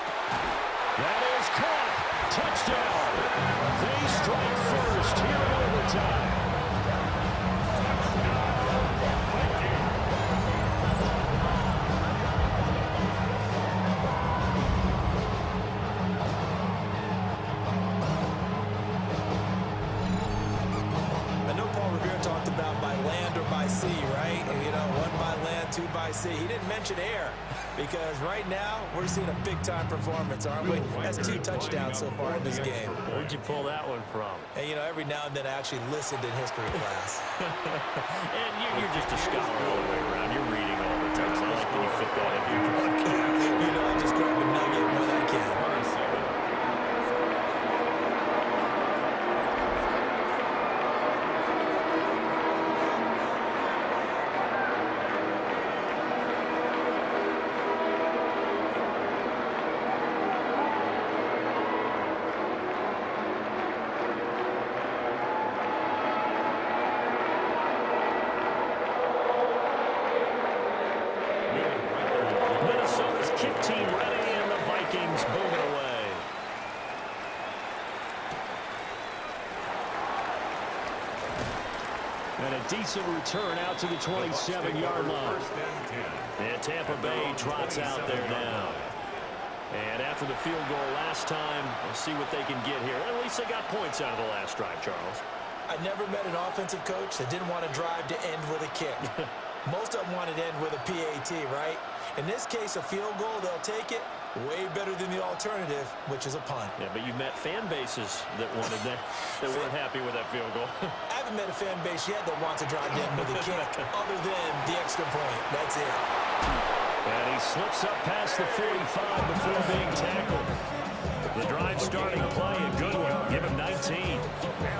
That is caught. Touchdown. They strike first here in overtime. 2 by C. He didn't mention air because right now we're seeing a big-time performance, aren't we? That's 2 touchdowns so far in this game. Where'd you pull that one from? And, you know, every now and then I actually listened in history class. And you're just a scholar all the way around. You're reading all the time. I like when you fit that into your podcast. You know, I just grab a nugget when I can. Minnesota's kick team ready, and the Vikings moving away. And a decent return out to the 27-yard line. And Tampa Bay trots out there now. And after the field goal last time, we'll see what they can get here. At least they got points out of the last drive, Charles. I never met an offensive coach that didn't want to drive to end with a kick. Most of them wanted to end with a PAT, right? In this case, a field goal, they'll take it. Way better than the alternative, which is a punt. Yeah, but you've met fan bases that wanted that, that weren't happy with that field goal. I haven't met a fan base yet that wants to drive to end with a kick other than the extra point. That's it. And he slips up past the 45 before being tackled. The drive starting play, a good one. Give him 19.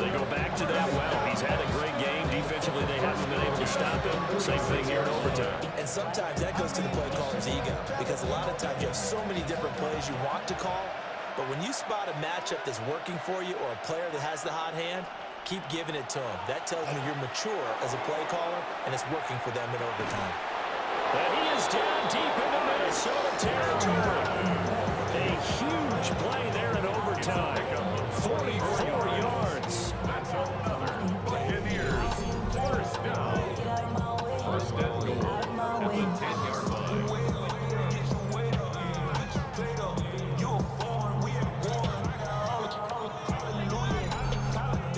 They go back to that well. He's had a great game. Defensively, they haven't been able to stop him. Same thing here in overtime. And sometimes that goes to the play caller's ego because a lot of times you have so many different plays you want to call, but when you spot a matchup that's working for you or a player that has the hot hand, keep giving it to him. That tells me you're mature as a play caller, and it's working for them in overtime. And he is down deep into Minnesota territory. A huge play there in overtime. 44 yards. That's another Buccaneers first down. First and goal at the 10-yard line.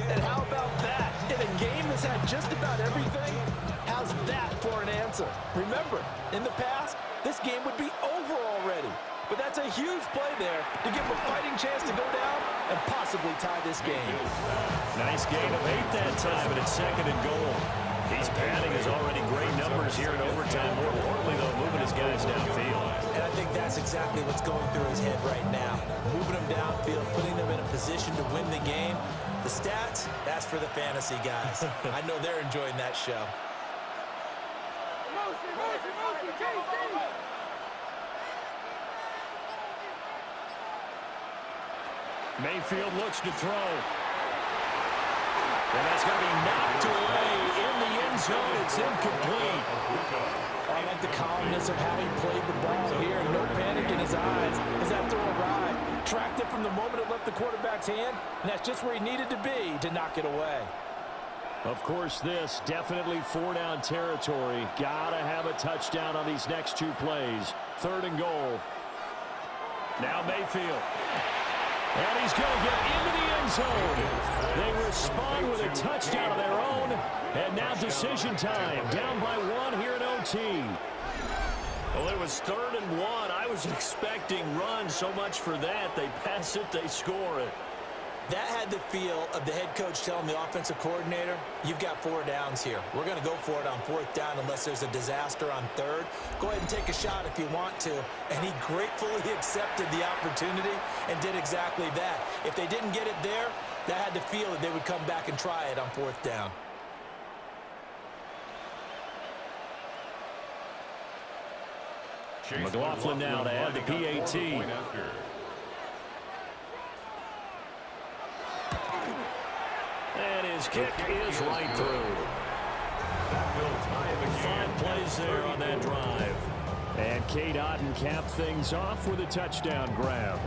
And how about that? In a game that's had just about everything, how's that for an answer? Remember, in the past, this game would be over already. But that's a huge play there to give him a fighting chance to go down and possibly tie this game. Nice gain of 8 that time, and it's second and goal. He's padding his already great numbers here in overtime. More importantly, though, moving his guys downfield. And I think that's exactly what's going through his head right now. Moving them downfield, putting them in a position to win the game. The stats, that's for the fantasy guys. I know they're enjoying that show. Mayfield looks to throw. And that's going to be knocked away in the end zone. It's incomplete. I like the calmness of how he played the ball here. No panic in his eyes as that throw arrived. Tracked it from the moment it left the quarterback's hand, and that's just where he needed to be to knock it away. Of course, this definitely 4-down territory. Got to have a touchdown on these next 2 plays. Third and goal. Now Mayfield. And he's going to get into the end zone. They respond with a touchdown of their own. And now decision time. Down by 1 here in OT. Well, it was 3rd and 1. I was expecting runs. So much for that. They pass it, they score it. That had the feel of the head coach telling the offensive coordinator, you've got 4 downs here. We're going to go for it on 4th down unless there's a disaster on 3rd. Go ahead and take a shot if you want to. And he gratefully accepted the opportunity and did exactly that. If they didn't get it there, that had the feel that they would come back and try it on 4th down. McLaughlin now to add the PAT. And his kick is right through. 5 plays there on that drive. And Cade Otton capped things off with a touchdown grab.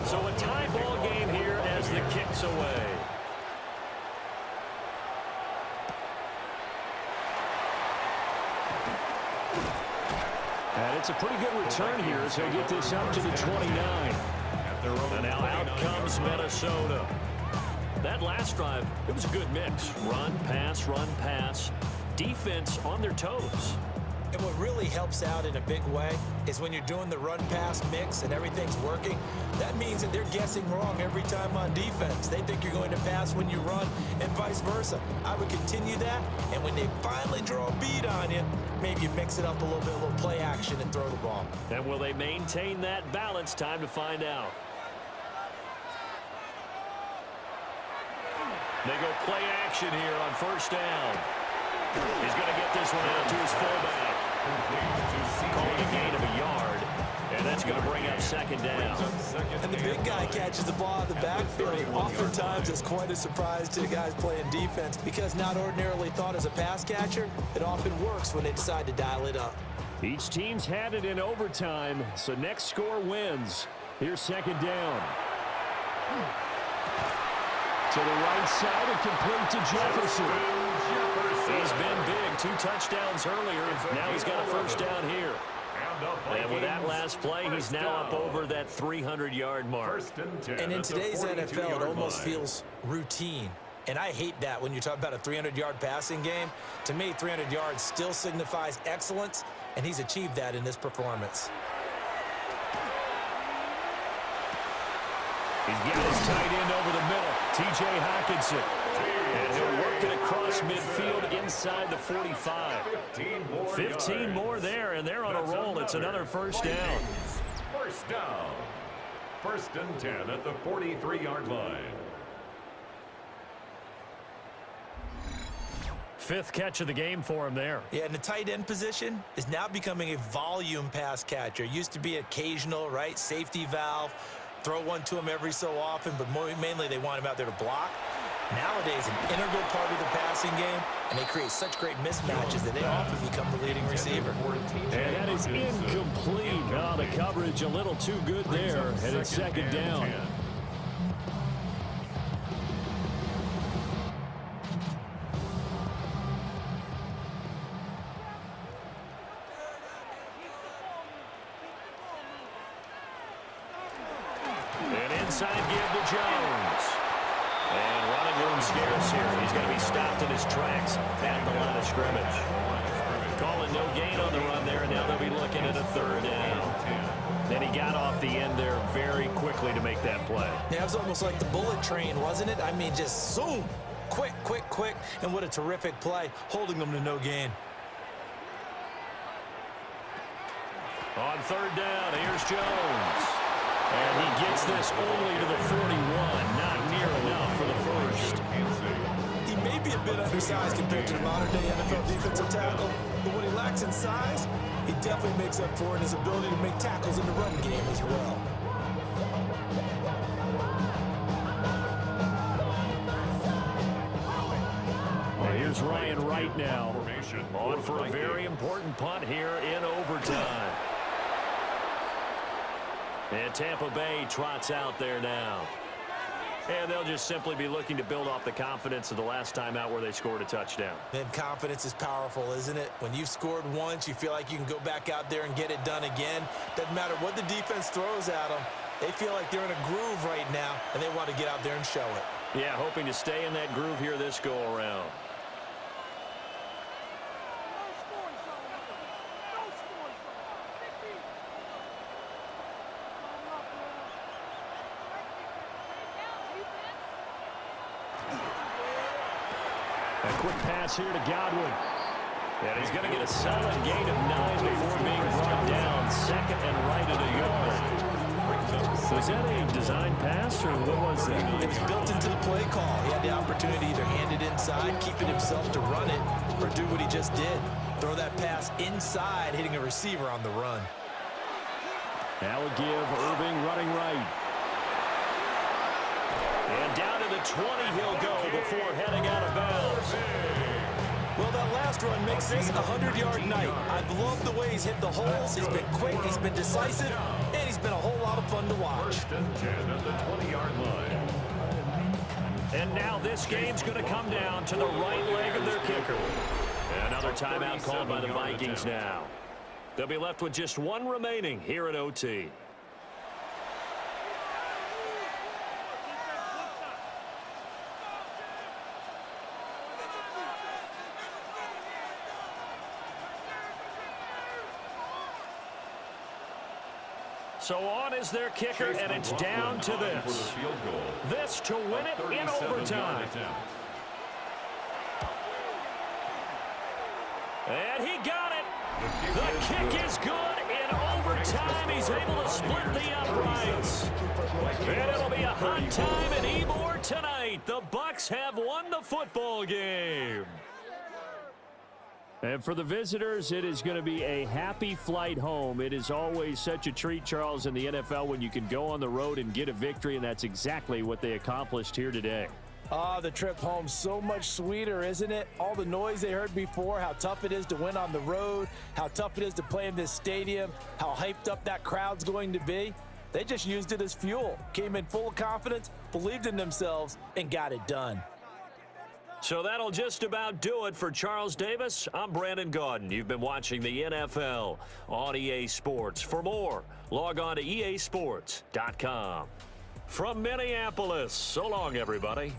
So a tie ball game here That's a pretty good return here as he'll get this up to the 29. And now out comes Minnesota. That last drive, it was a good mix. Run, pass, defense on their toes. And what really helps out in a big way is when you're doing the run-pass mix and everything's working, that means that they're guessing wrong every time on defense. They think you're going to pass when you run and vice versa. I would continue that, and when they finally draw a bead on you, maybe you mix it up a little bit, a little play action and throw the ball. And will they maintain that balance? Time to find out. They go play action here on first down. He's going to get this one out to his fullback. Calling a gain of a yard, and that's going to bring up second down. And the big guy catches the ball in the backfield. Oftentimes, it's quite a surprise to the guys playing defense because not ordinarily thought as a pass catcher, it often works when they decide to dial it up. Each team's had it in overtime, so next score wins. Here's second down. To the right side and complete to Jefferson. He's been big. 2 touchdowns earlier. Now he's got a first down here. And with that last play, he's now up over that 300-yard mark. And in today's NFL, it almost feels routine. And I hate that when you talk about a 300-yard passing game. To me, 300 yards still signifies excellence, and he's achieved that in this performance. He's got his tight end over the middle, T.J. Hockenson. And he'll work it across midfield inside the 45. 15 more there, and they're on a roll. It's another first down. First down. 1st and 10 at the 43-yard line. 5th catch of the game for him there. Yeah, and the tight end position is now becoming a volume pass catcher. Used to be occasional, right? Safety valve. Throw one to him every so often, but mainly they want him out there to block. Nowadays, an integral part of the passing game, and they create such great mismatches that they often become the leading receiver. And that is incomplete. Oh, the coverage a little too good there, and it's second down. And inside give to Jones. And running room scarce here. He's going to be stopped in his tracks at the line of scrimmage. Calling no gain on the run there, and now they'll be looking at a 3rd down. Then he got off the end there very quickly to make that play. Yeah, it was almost like the bullet train, wasn't it? I mean, just zoom. Quick, quick, quick. And what a terrific play, holding them to no gain. On 3rd down, here's Jones. And he gets this only to the 41. Not near enough for the first. He may be a bit undersized compared to the modern-day NFL defensive tackle, but what he lacks in size, he definitely makes up for it in his ability to make tackles in the run game as well. And here's Ryan Wright now, on for a very important punt here in overtime. And Tampa Bay trots out there now. And they'll just simply be looking to build off the confidence of the last time out where they scored a touchdown. And confidence is powerful, isn't it? When you've scored once, you feel like you can go back out there and get it done again. Doesn't matter what the defense throws at them. They feel like they're in a groove right now, and they want to get out there and show it. Yeah, hoping to stay in that groove here this go-around. A quick pass here to Godwin. And he's going to get a solid gain of 9 before being brought down. 2nd and right at a yard. Was that a design pass, or what was that? It was built into the play call. He had the opportunity to either hand it inside, keep it himself to run it, or do what he just did. Throw that pass inside, hitting a receiver on the run. That will give Irving running right. And down to the 20 he'll go before heading out of bounds. Well, that last run makes this a 100-yard night. I've loved the way he's hit the holes. He's been quick, he's been decisive, and he's been a whole lot of fun to watch. 1st and 10 at the 20-yard line. And now this game's going to come down to the right leg of their kicker. And another timeout called by the Vikings now. They'll be left with just one remaining here at OT. So on is their kicker, and it's down to this. This to win it in overtime. And he got it. The kick is good. In overtime, he's able to split the uprights. And it'll be a hot time in Ybor tonight. The Bucs have won the football game. And for the visitors, it is going to be a happy flight home. It is always such a treat, Charles, in the NFL when you can go on the road and get a victory, and that's exactly what they accomplished here today. The trip home so much sweeter, isn't it? All the noise they heard before, how tough it is to win on the road, how tough it is to play in this stadium, how hyped up that crowd's going to be. They just used it as fuel, came in full of confidence, believed in themselves, and got it done. So that'll just about do it for Charles Davis. I'm Brandon Gaudin. You've been watching the NFL on EA Sports. For more, log on to easports.com. From Minneapolis, so long, everybody.